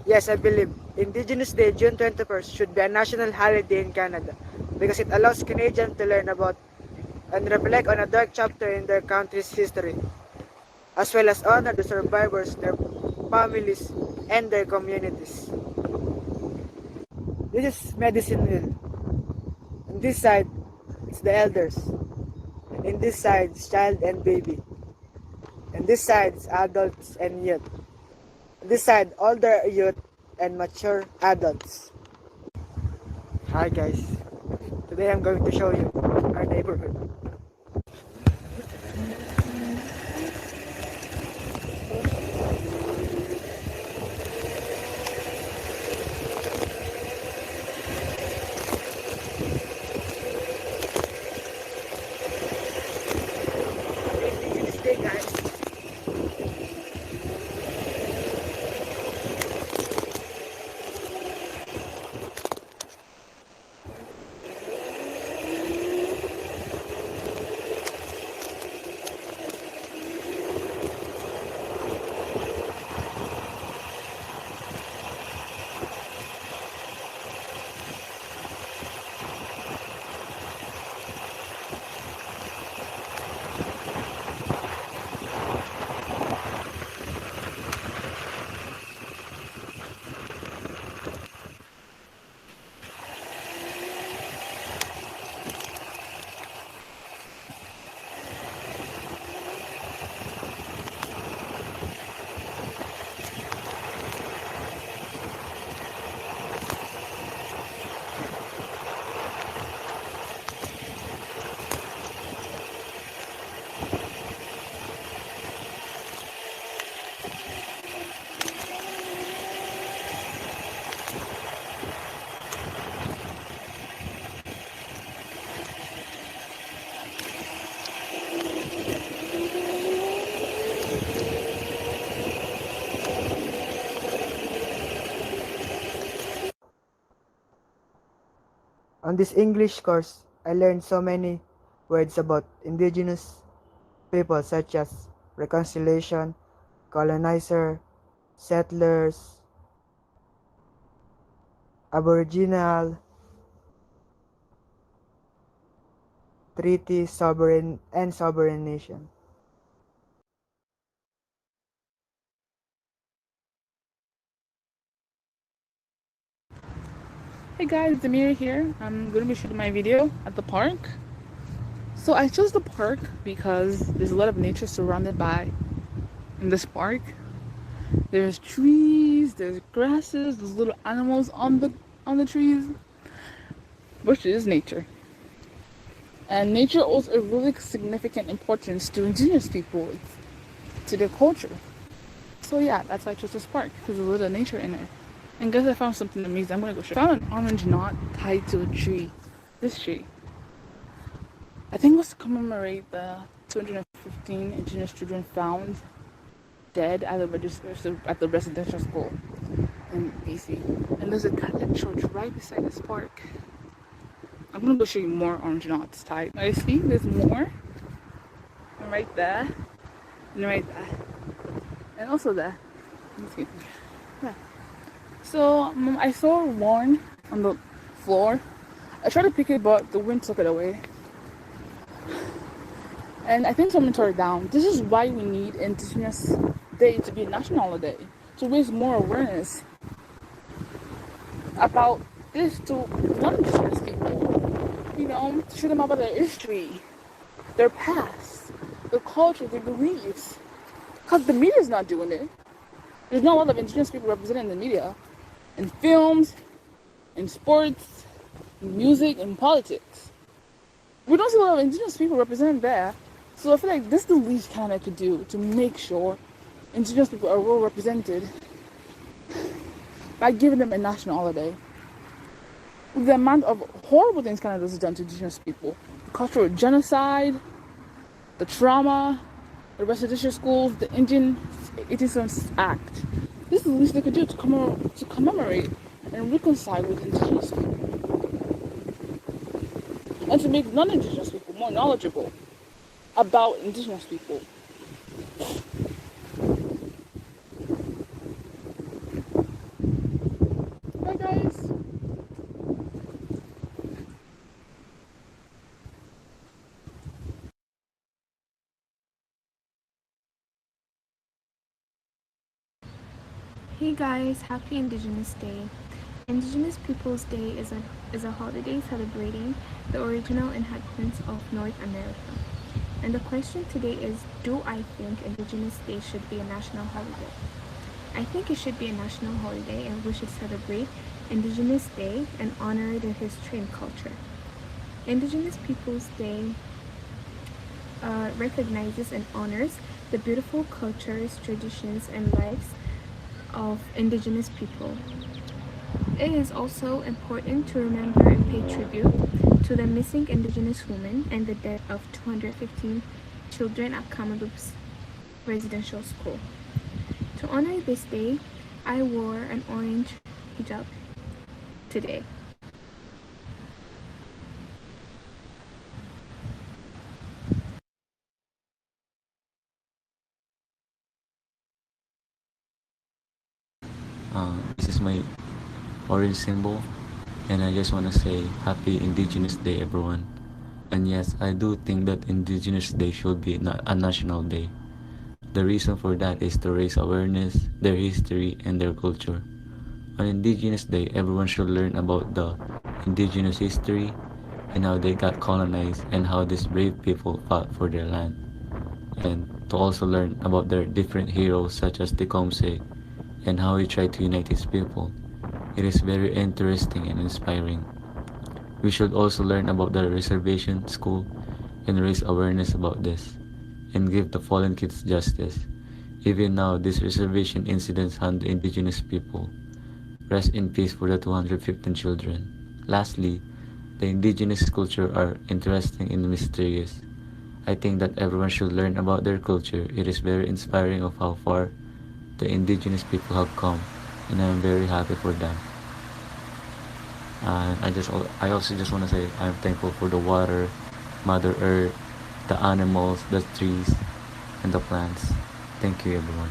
Speaker 23: Yes, I believe Indigenous Day, June 21st, should be a national holiday in Canada because it allows Canadians to learn about and reflect on a dark chapter in their country's history, as well as honor the survivors, their families, and their communities. This is Medicine Hill. On this side, it's the elders. And in this side, it's child and baby. And this side is adults and youth. This side, older youth and mature adults. Hi guys, today I'm going to show you our neighborhood. Stay guys. On this English course, I learned so many words about indigenous people such as reconciliation, colonizer, settlers, aboriginal, treaty, sovereign, and sovereign nation.
Speaker 14: Hey guys, it's Amira here. I'm going to be shooting my video at the park. So I chose the park because there's a lot of nature surrounded by in this park. There's trees, there's grasses, there's little animals on the trees, which is nature. And nature holds a really significant importance to indigenous people, to their culture. So yeah, that's why I chose this park, because there's a little nature in it. And guys, I found something amazing. I'm gonna go show. I found an orange knot tied to a tree. This tree. I think it was to commemorate the 215 indigenous children found dead at the residential school in BC. And there's a Catholic church right beside this park. I'm gonna go show you more orange knots tied. I see there's more. And right there, and right there, and also there. Okay. Yeah. So I saw one on the floor. I tried to pick it, but the wind took it away. And I think someone tore it down. This is why we need Indigenous Day to be a national holiday, to raise more awareness about this to non-Indigenous people. You know, to show them about their history, their past, their culture, their beliefs. Because the media's not doing it. There's not a lot of Indigenous people represented in the media, in films, in sports, in music, in politics. We don't see a lot of Indigenous people represented there. So I feel like this is the least Canada could do to make sure Indigenous people are well represented by giving them a national holiday. With the amount of horrible things Canada has done to Indigenous people, the cultural genocide, the trauma, the residential schools, the Indian 1870 Act. This is the least they could do to commemorate and reconcile with Indigenous people, and to make non-Indigenous people more knowledgeable about Indigenous people. Bye, guys.
Speaker 11: Hey guys, happy Indigenous Day. Indigenous Peoples Day is a holiday celebrating the original inhabitants of North America. And the question today is, do I think Indigenous Day should be a national holiday? I think it should be a national holiday and we should celebrate Indigenous Day and honor their history and culture. Indigenous Peoples Day recognizes and honors the beautiful cultures, traditions, and lives of Indigenous people. It is also important to remember and pay tribute to the missing Indigenous women and the death of 215 children at Kamloops Residential School. To honor this day, I wore an orange hijab today.
Speaker 15: This is my orange symbol, and I just want to say Happy Indigenous Day, everyone. And yes, I do think that Indigenous Day should be a national day. The reason for that is to raise awareness, their history, and their culture. On Indigenous Day, everyone should learn about the indigenous history and how they got colonized and how these brave people fought for their land. And to also learn about their different heroes such as Tecumseh and how he tried to unite his people. It is very interesting and inspiring. We should also learn about the reservation school and raise awareness about this and give the fallen kids justice. Even now, these reservation incidents harm the indigenous people. Rest in peace for the 215 children. Lastly, the indigenous culture are interesting and mysterious. I think that everyone should learn about their culture. It is very inspiring of how far the indigenous people have come, and I am very happy for them. And I also just want to say I'm thankful for the water, Mother Earth, the animals, the trees, and the plants. Thank you, everyone.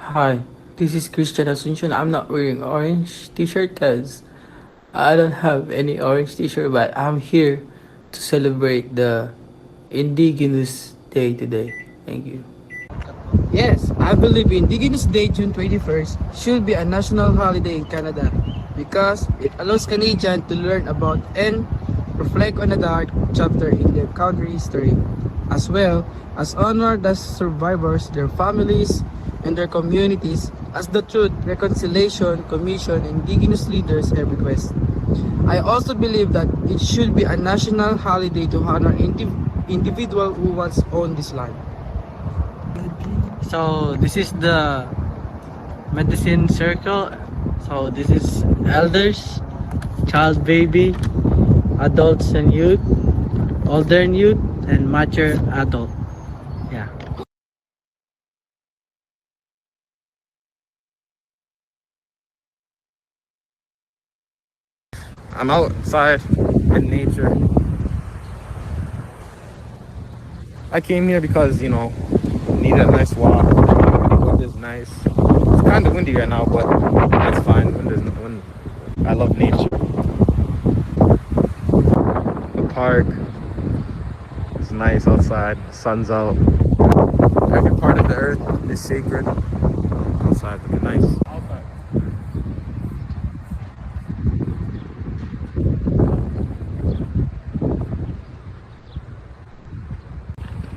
Speaker 6: Hi, this is Christian Asuncion. I'm not wearing orange t-shirt because I don't have any orange t-shirt, but I'm here to celebrate the Indigenous Day today. Thank you.
Speaker 16: Yes, I believe Indigenous Day, June 21st, should be a national holiday in Canada because it allows Canadians to learn about and reflect on the dark chapter in their country history, as well as honor the survivors, their families, and their communities as the Truth, Reconciliation Commission and Indigenous leaders have requested. I also believe that it should be a national holiday to honor individual who once owned this land.
Speaker 23: So this is the medicine circle. So this is elders, child baby, adults and youth, older and youth, and mature adult. Yeah.
Speaker 10: I'm outside in nature. I came here because, needed a nice walk. The weather's nice. It's kind of windy right now, but that's fine. I love nature. The park is nice outside. The sun's out. Every part of the earth is sacred. Outside looking nice.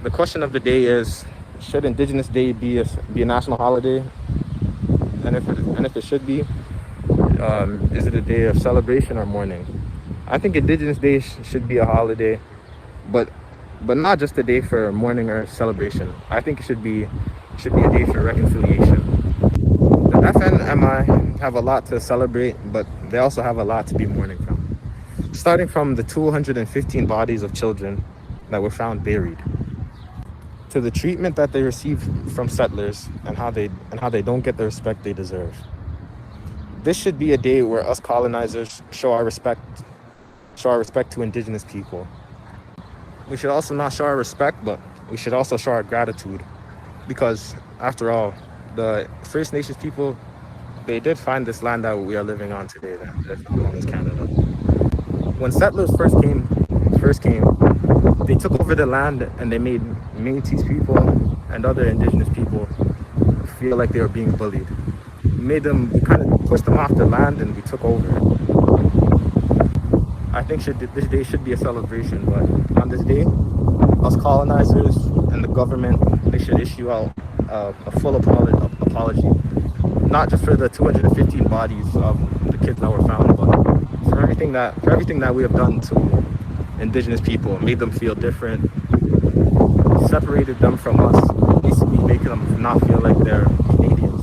Speaker 10: The question of the day is: should Indigenous Day be a national holiday? And if it should be, is it a day of celebration or mourning? I think Indigenous Day should be a holiday, but not just a day for mourning or celebration. I think it should be a day for reconciliation. The FNMI have a lot to celebrate, but they also have a lot to be mourning from. Starting from the 215 bodies of children that were found buried, to the treatment that they receive from settlers and how they don't get the respect they deserve. This should be a day where us colonizers show our respect to Indigenous people. We should also not show our respect, but we should also show our gratitude, because after all, the First Nations people, they did find this land that we are living on today, that's known as Canada. When settlers first came, they took over the land and they made Métis people and other Indigenous people feel like they were being bullied. We kind of pushed them off the land and we took over. I think this day should be a celebration, but on this day, us colonizers and the government, they should issue out a full apology, not just for the 215 bodies of the kids that were found, but for everything that we have done to Indigenous people, made them feel different, separated them from us, basically making them not feel like they're Canadians.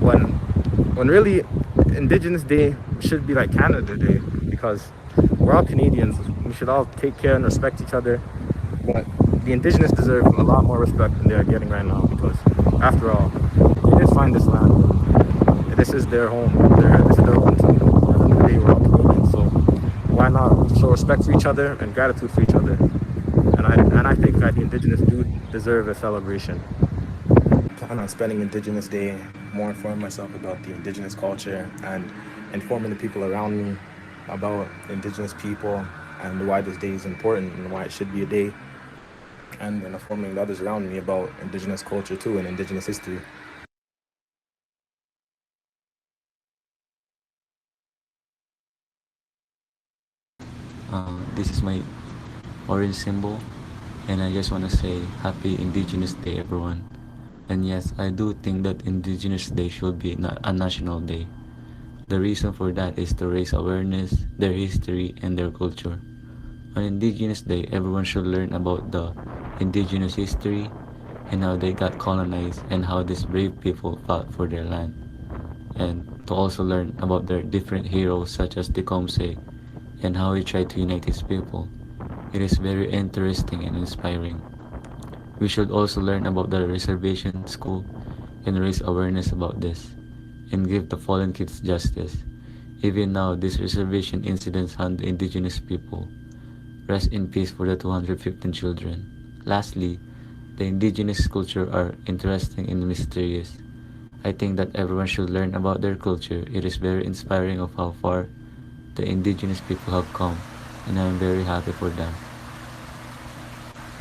Speaker 10: When really Indigenous Day should be like Canada Day, because we're all Canadians. We should all take care and respect each other. But the Indigenous deserve a lot more respect than they're getting right now, because after all, they did find this land. This is their home. This is their home too. At the end of the day, we're all Canadians, so why not show respect for each other and gratitude for each other? And I think that the Indigenous do deserve a celebration. I plan on spending Indigenous Day more informing myself about the Indigenous culture and informing the people around me about Indigenous people and why this day is important and why it should be a day, and informing the others around me about Indigenous culture too and Indigenous history.
Speaker 15: This is my orange symbol, and I just want to say Happy Indigenous Day, everyone. And yes, I do think that Indigenous Day should be a national day. The reason for that is to raise awareness, their history, and their culture. On Indigenous Day, everyone should learn about the Indigenous history and how they got colonized and how these brave people fought for their land. And to also learn about their different heroes such as Tecumseh and how he tried to unite his people. It is very interesting and inspiring. We should also learn about the reservation school and raise awareness about this and give the fallen kids justice. Even now, these reservation incidents harm the Indigenous people. Rest in peace for the 215 children. Lastly, the Indigenous culture are interesting and mysterious. I think that everyone should learn about their culture. It is very inspiring of how far the indigenous people have come, and I'm very happy for them.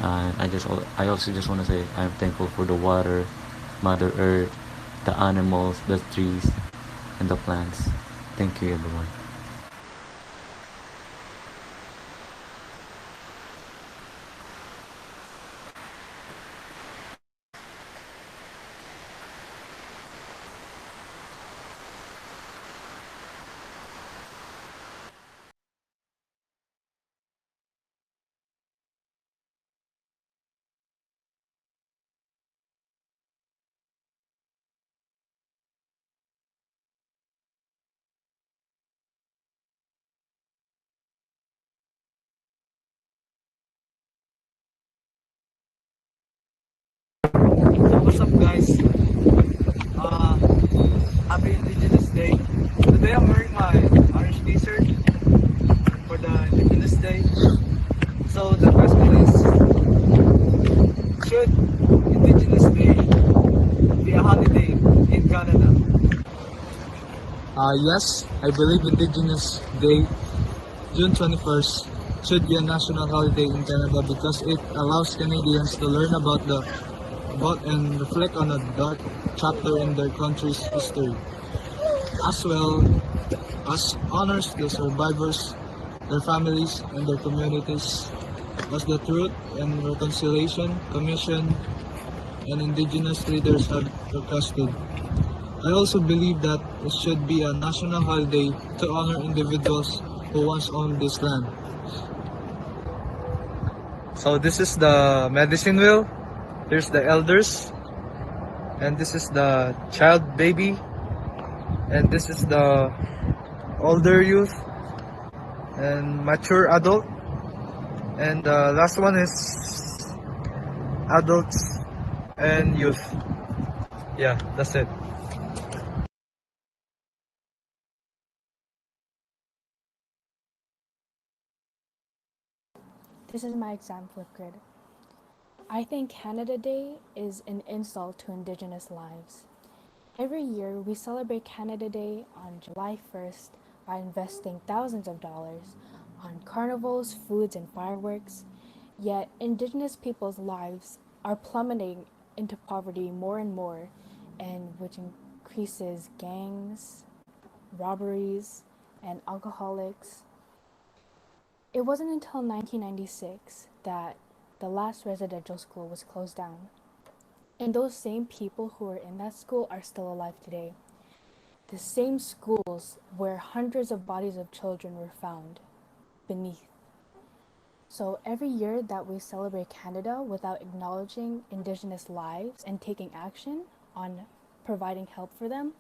Speaker 15: I also just want to say I'm thankful for the water, Mother Earth, the animals, the trees, and the plants. Thank you, everyone.
Speaker 16: So what's up guys? Uh, Happy Indigenous Day. Today I'm wearing my orange t-shirt for the Indigenous Day. So the question is, should Indigenous Day be a holiday in Canada? Yes, I believe Indigenous Day, June 21st, should be a national holiday in Canada because it allows Canadians to learn about and reflect on a dark chapter in their country's history, as well as honors the survivors, their families, and their communities, as the Truth and Reconciliation Commission and Indigenous leaders have requested. I also believe that it should be a national holiday to honor individuals who once owned this land. So this is the medicine wheel, here's the elders, and this is the child baby, and this is the older youth and mature adult, and the last one is adults and youth. Yeah, that's it.
Speaker 8: This is my exam Flipgrid. I think Canada Day is an insult to Indigenous lives. Every year, we celebrate Canada Day on July 1st by investing thousands of dollars on carnivals, foods, and fireworks. Yet, Indigenous people's lives are plummeting into poverty more and more, and which increases gangs, robberies, and alcoholics. It wasn't until 1996 that the last residential school was closed down. And those same people who were in that school are still alive today. The same schools where hundreds of bodies of children were found beneath. So every year that we celebrate Canada without acknowledging Indigenous lives and taking action on providing help for them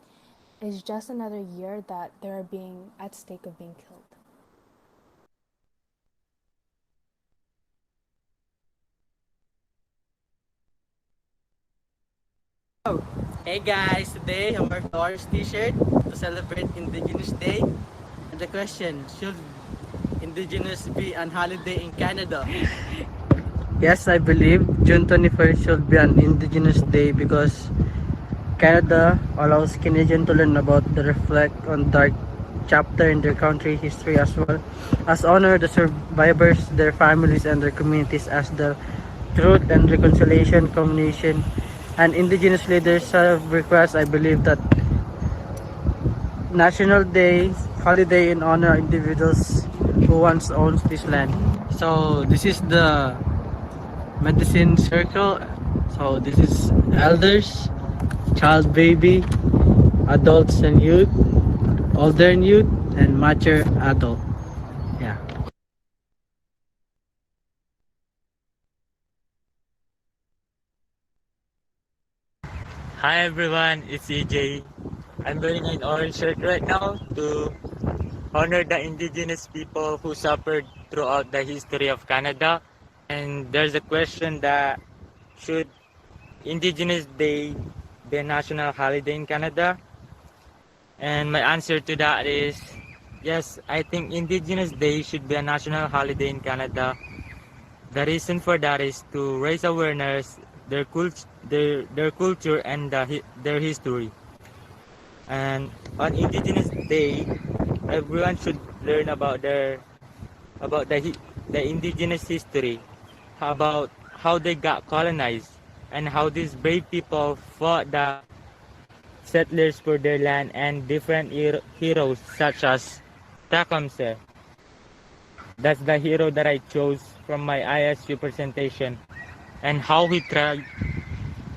Speaker 8: is just another year that they are being at stake of being killed.
Speaker 23: Hey guys, today I'm wearing the orange t-shirt to celebrate Indigenous Day. And the question, should Indigenous be on holiday in Canada?
Speaker 13: Yes, I believe June 21st should be an Indigenous Day because Canada allows Canadians to learn about the reflect on dark chapter in their country history as well as honor the survivors, their families, and their communities as the Truth and Reconciliation Commission and Indigenous leaders have request. I believe that National Day holiday in honor individuals who once owns this land. So this is the medicine circle. So this is elders, child baby, adults and youth, older and youth, and mature adult. Yeah.
Speaker 22: Hi everyone, it's EJ. I'm wearing an orange shirt right now to honor the indigenous people who suffered throughout the history of Canada. And there's a question that should Indigenous Day be a national holiday in Canada? And my answer to that is yes, I think Indigenous Day should be a national holiday in Canada. The reason for that is to raise awareness their culture and their history.
Speaker 1: And on Indigenous Day, everyone should learn about the indigenous history, about how they got colonized, and how these brave people fought the settlers for their land, and different heroes such as Tecumseh. That's the hero that I chose from my ISU presentation, and how he tried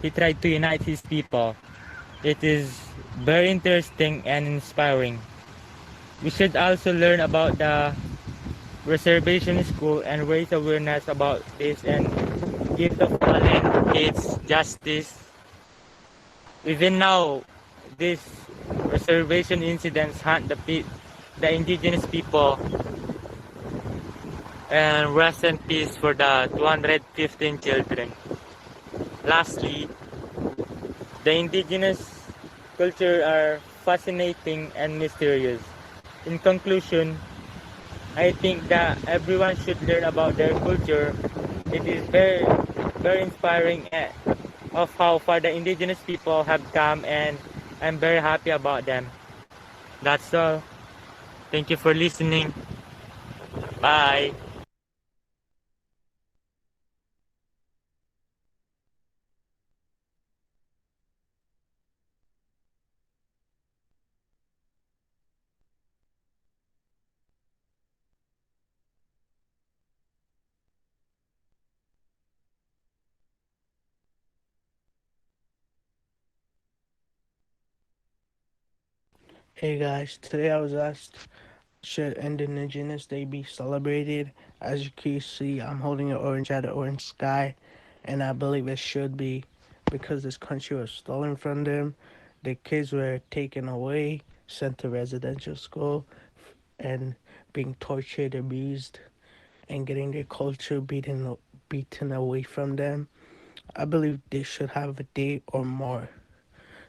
Speaker 1: to unite his people. It is very interesting and inspiring. We should also learn about the reservation school and raise awareness about this and give the fallen kids justice. Even now, these reservation incidents hunt the indigenous people, and rest in peace for the 215 children. Lastly, the indigenous culture are fascinating and mysterious. In conclusion, I think that everyone should learn about their culture. It is very, very inspiring of how far the indigenous people have come, and I'm very happy about them. That's all. Thank you for listening. Bye.
Speaker 23: Hey guys, today I was asked, should Indigenous Day be celebrated? As you can see, I'm holding an orange at an orange sky, and I believe it should be because this country was stolen from them. The kids were taken away, sent to residential school, and being tortured, abused, and getting their culture beaten away from them. I believe they should have a day or more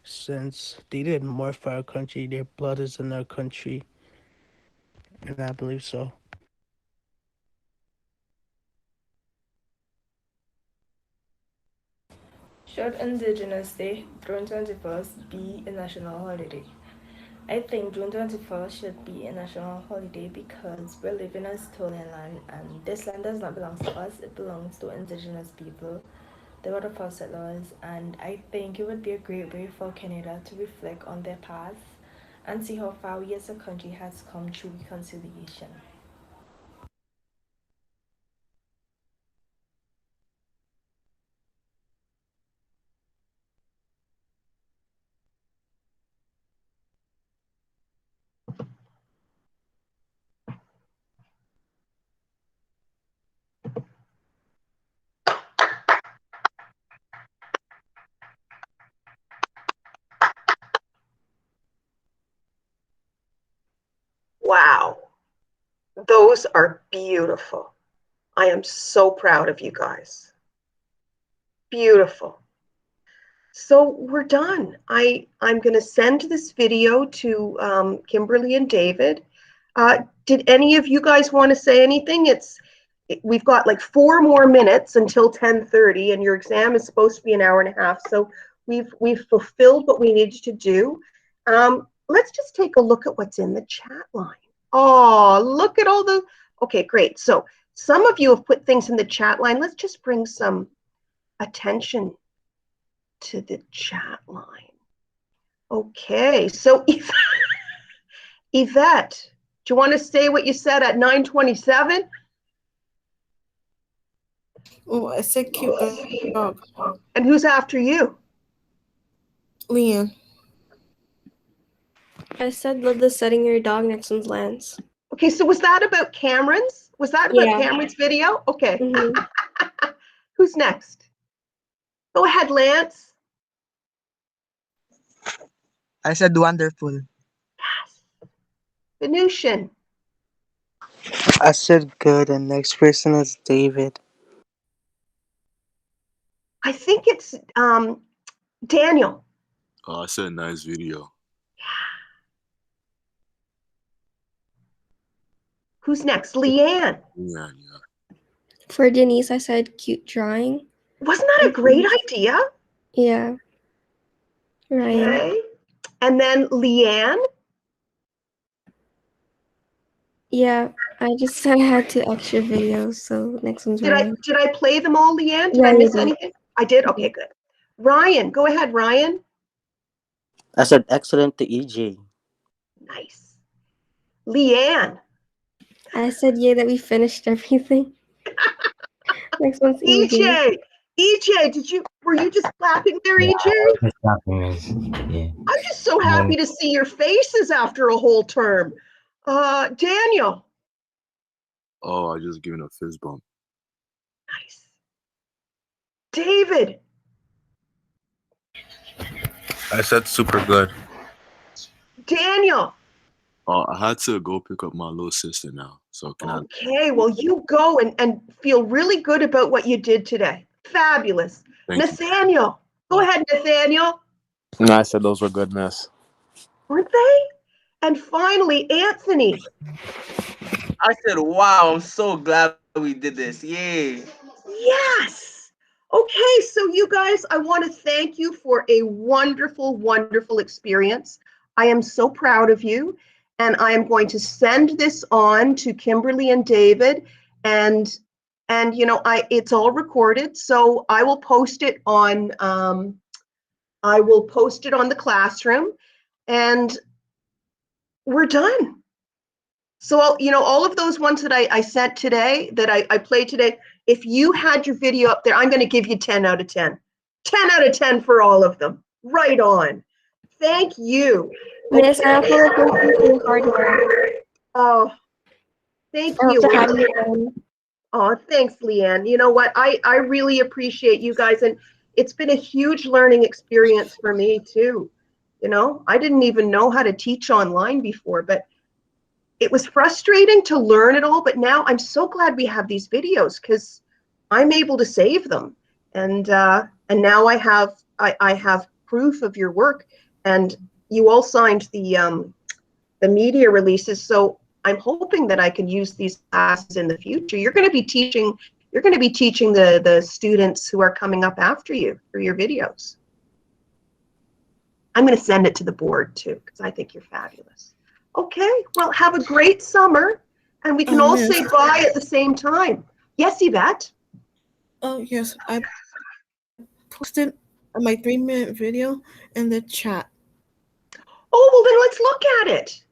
Speaker 23: since they did more for our country. Their blood is in our country, and I believe so.
Speaker 18: Should Indigenous Day, June 21st, be a national holiday? I think June 21st should be a national holiday because we're living on stolen land, and this land does not belong to us, it belongs to Indigenous people. They were the first settlers, and I think it would be a great way for Canada to reflect on their past and see how far we as a country has come through reconciliation.
Speaker 19: Wow, those are beautiful. I am so proud of you guys. Beautiful. So we're done. I'm going to send this video to Kimberly and David. Did any of you guys want to say anything? We've got like 4 more minutes until 10:30, and your exam is supposed to be an hour and a half. So we've fulfilled what we needed to do. Let's just take a look at what's in the chat line. Oh, look at all the. Okay, great. So some of you have put things in the chat line. Let's just bring some attention to the chat line. Okay, so Yvette, do you want to say what you said at 9:27?
Speaker 24: Oh, I said cute dog.
Speaker 19: And who's after you?
Speaker 24: Leanne.
Speaker 4: I said love the setting your dog next to Lance.
Speaker 19: Okay, so was that about Cameron's? Was that about Cameron's video? Okay. Who's next? Go ahead, Lance.
Speaker 25: I said wonderful.
Speaker 19: Venusian.
Speaker 13: I said good, and next person is David.
Speaker 19: I think it's Daniel.
Speaker 17: Oh, I said nice video.
Speaker 19: Who's next? Leanne.
Speaker 17: Yeah.
Speaker 4: For Denise, I said cute drawing.
Speaker 19: Wasn't that a great idea?
Speaker 4: Yeah. Ryan.
Speaker 19: Okay. And then Leanne.
Speaker 2: Yeah, I just said I had two extra videos, so next one's Ryan.
Speaker 19: Did I play them all, Leanne? Did
Speaker 2: Yeah,
Speaker 19: I
Speaker 2: you
Speaker 19: miss
Speaker 2: did.
Speaker 19: anything? I did? Okay, good. Ryan, go ahead, Ryan.
Speaker 3: I said excellent to EJ.
Speaker 19: Nice. Leanne.
Speaker 2: I said yeah that we finished everything. Next one's EJ.
Speaker 19: EJ, were you just clapping there,
Speaker 5: Yeah,
Speaker 19: EJ?
Speaker 5: I was just laughing, guys. Yeah.
Speaker 19: I'm just so happy to see your faces after a whole term. Daniel.
Speaker 17: Oh, I just given a fist bump.
Speaker 19: Nice. David.
Speaker 10: I said super good.
Speaker 19: Daniel.
Speaker 17: Oh, I had to go pick up my little sister now. So can I?
Speaker 19: Okay, well, you go and feel really good about what you did today. Fabulous.
Speaker 17: Thank you.
Speaker 19: Nathaniel. Go ahead, Nathaniel.
Speaker 10: No, I said those were good, miss.
Speaker 19: Weren't they? And finally, Anthony.
Speaker 9: I said, wow, I'm so glad we did this. Yay.
Speaker 19: Yes. Okay, so you guys, I want to thank you for a wonderful, wonderful experience. I am so proud of you, and I am going to send this on to Kimberly and David, and you know, it's all recorded, so I will post it on the classroom, and we're done. So, you know, all of those ones that I sent today, that I played today, if you had your video up there, I'm going to give you 10 out of 10. 10 out of 10 for all of them. Right on. Thank you.
Speaker 2: Miss, I also like your hard work.
Speaker 19: Oh, thank
Speaker 2: I hope
Speaker 19: you.
Speaker 2: to have you again.
Speaker 19: Oh, thanks, Leanne. You know what? I really appreciate you guys, and it's been a huge learning experience for me too. You know, I didn't even know how to teach online before, but it was frustrating to learn it all, but now I'm so glad we have these videos because I'm able to save them, and now I have proof of your work, and you all signed the media releases, so I'm hoping that I can use these classes in the future. You're going to be teaching the students who are coming up after you through your videos. I'm going to send it to the board too because I think you're fabulous. Okay, well, have a great summer, and we can all
Speaker 24: Miss.
Speaker 19: say bye at the same time. Yes, Yvette?
Speaker 24: Oh, yes. I posted my 3-minute video in the chat.
Speaker 19: Oh, well, then let's look at it.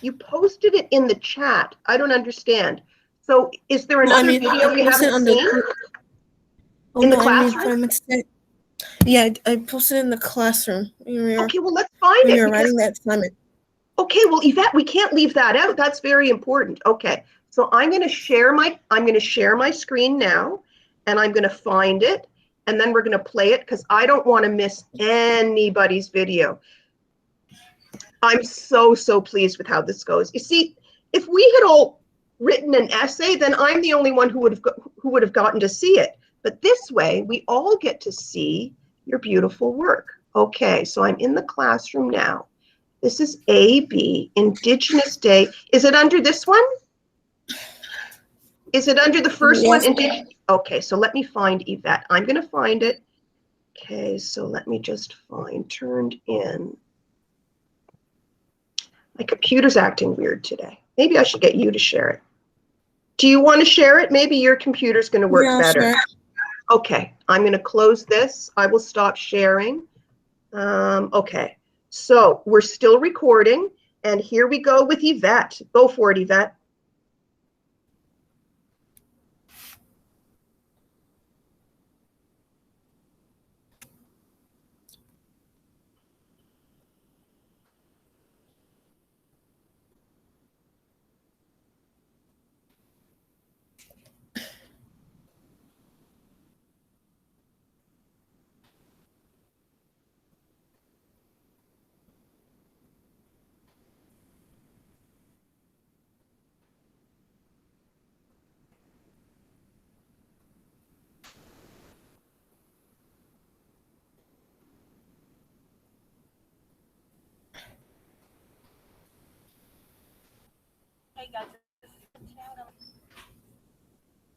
Speaker 19: You posted it in the chat. I don't understand. So is there another video we haven't seen? In the classroom?
Speaker 24: Yeah, I posted in the classroom.
Speaker 19: Okay, well, let's find
Speaker 24: when
Speaker 19: it.
Speaker 24: you're writing that assignment.
Speaker 19: Okay, well, Yvette, we can't leave that out. That's very important. Okay, so I'm going to share my screen now, and I'm going to find it, and then we're going to play it because I don't want to miss anybody's video. I'm so pleased with how this goes. You see, if we had all written an essay, then I'm the only one who would have gotten to see it. But this way, we all get to see your beautiful work. Okay, so I'm in the classroom now. This is AB, Indigenous Day. Is it under this one? Is it under the first one? Okay, so let me find Yvette. I'm going to find it. Okay, so let me just find turned in. My computer's acting weird today. Maybe I should get you to share it. Do you want to share it? Maybe your computer's going to work better.
Speaker 24: Sure.
Speaker 19: Okay, I'm going to close this. I will stop sharing. Okay, so we're still recording, and here we go with Yvette. Go for it, Yvette.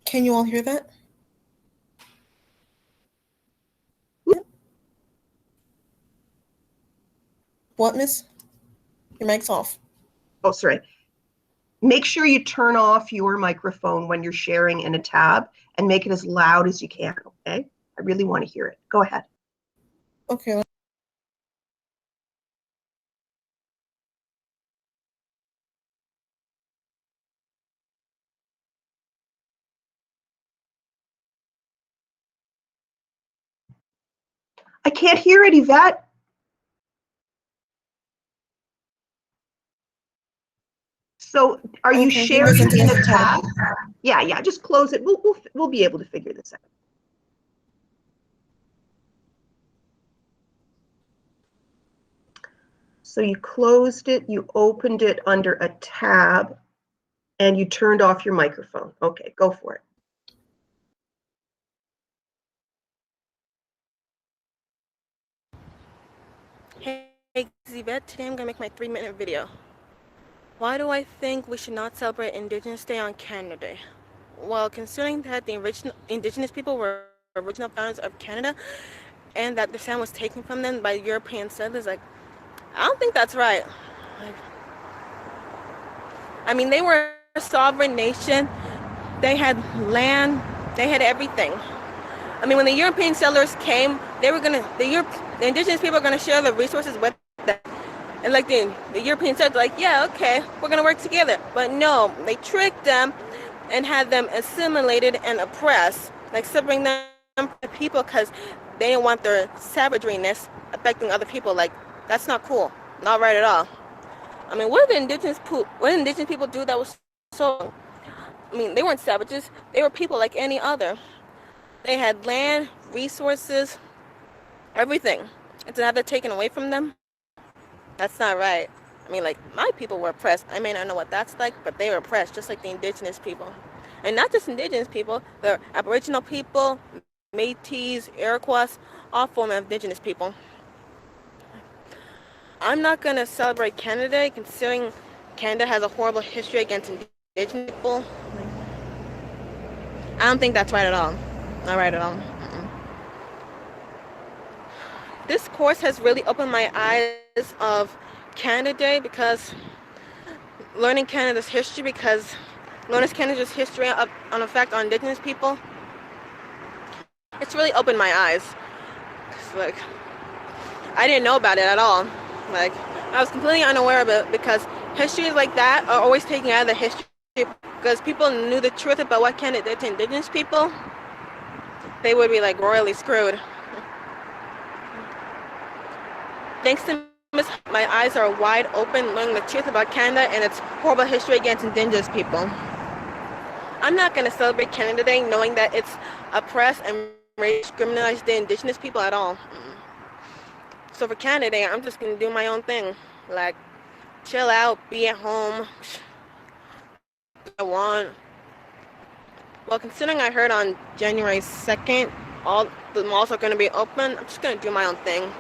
Speaker 24: Can you all hear that? What, miss? Your mic's off.
Speaker 19: Oh, sorry. Make sure you turn off your microphone when you're sharing in a tab and make it as loud as you can, okay? I really want to hear it. Go ahead.
Speaker 24: Okay.
Speaker 19: I can't hear it, Yvette. So are you
Speaker 24: Okay,
Speaker 19: sharing
Speaker 24: into
Speaker 19: in
Speaker 24: the
Speaker 19: a
Speaker 24: tab.
Speaker 19: tab? Yeah, just close it. We'll be able to figure this out. So you closed it, you opened it under a tab, and you turned off your microphone. Okay, go for it.
Speaker 7: Hey, Yvette, today I'm going to make my 3-minute video. Why do I think we should not celebrate Indigenous Day on Canada Day? Well, considering that the Indigenous people were original founders of Canada and that the land was taken from them by European settlers, like, I don't think that's right. Like, I mean, they were a sovereign nation. They had land. They had everything. I mean, when the European settlers came, the Indigenous people are gonna share the resources with them. And like the European settlers, like, yeah, okay, we're gonna work together. But no, they tricked them and had them assimilated and oppressed, like separating them from the people because they didn't want their savageness affecting other people. Like, that's not cool, not right at all. I mean, what did Indigenous people do that was so wrong? I mean, they weren't savages. They were people like any other. They had land, resources, everything. And to have that taken away from them, that's not right. I mean, like, my people were oppressed. I may not know what that's like, but they were oppressed, just like the Indigenous people. And not just Indigenous people, the Aboriginal people, Metis, Iroquois, all forms of Indigenous people. I'm not going to celebrate Canada Day, considering Canada has a horrible history against Indigenous people. I don't think that's right at all. Not right at all. This course has really opened my eyes of Canada Day because learning Canada's history, because learning Canada's history on effect on Indigenous people, it's really opened my eyes. Like, I didn't know about it at all. Like, I was completely unaware of it because histories like that are always taken out of the history because people knew the truth about what Canada did to Indigenous people. They would be like royally screwed. Thanks to Miss, my eyes are wide open learning the truth about Canada and its horrible history against Indigenous people. I'm not going to celebrate Canada Day knowing that it's oppressed and discriminates the Indigenous people at all. So for Canada Day, I'm just going to do my own thing. Like, chill out, be at home. I want. Well, considering I heard on January 2nd, all the malls are going to be open, I'm just going to do my own thing.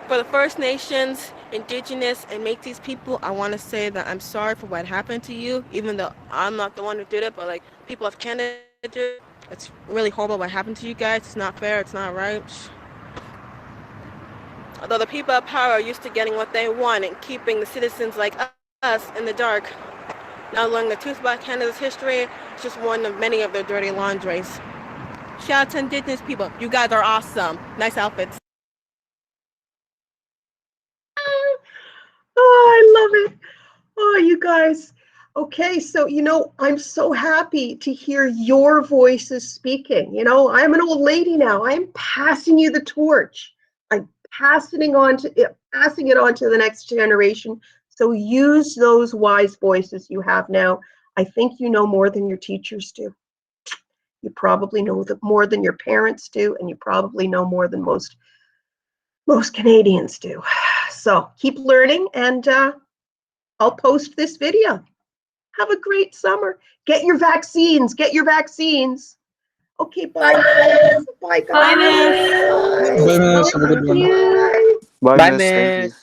Speaker 7: For the First Nations, Indigenous, and Métis people, I want to say that I'm sorry for what happened to you, even though I'm not the one who did it, but like people of Canada did it. It's really horrible what happened to you guys. It's not fair. It's not right. Although the people of power are used to getting what they want and keeping the citizens like us in the dark. Now learning the truth about Canada's history is just one of many of their dirty laundries. Shout out to Indigenous people. You guys are awesome. Nice outfits.
Speaker 19: Oh, I love it. Oh, you guys. Okay, so, I'm so happy to hear your voices speaking. I'm an old lady now. I'm passing you the torch. I'm passing it on to the next generation. So use those wise voices you have now. I think you know more than your teachers do. You probably know more than your parents do, and you probably know more than most Canadians do. So keep learning, and I'll post this video. Have a great summer. Get your vaccines. Okay, bye. Bye, guys.
Speaker 23: Bye, Miss.
Speaker 19: Bye.
Speaker 23: Bye, Miss. Have a good one.
Speaker 19: Bye.
Speaker 3: Bye, Miss.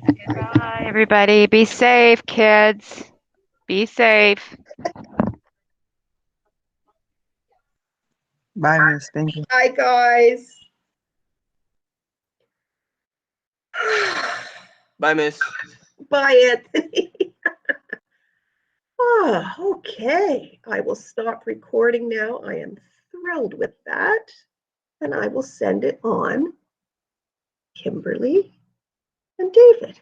Speaker 3: Thank you.
Speaker 12: Bye, everybody. Be safe, kids. Be safe.
Speaker 25: Bye, Miss. Thank you.
Speaker 19: Bye, guys.
Speaker 9: Bye, Miss.
Speaker 19: Bye, Anthony. Okay. I will stop recording now. I am thrilled with that. And I will send it on Kimberly and David.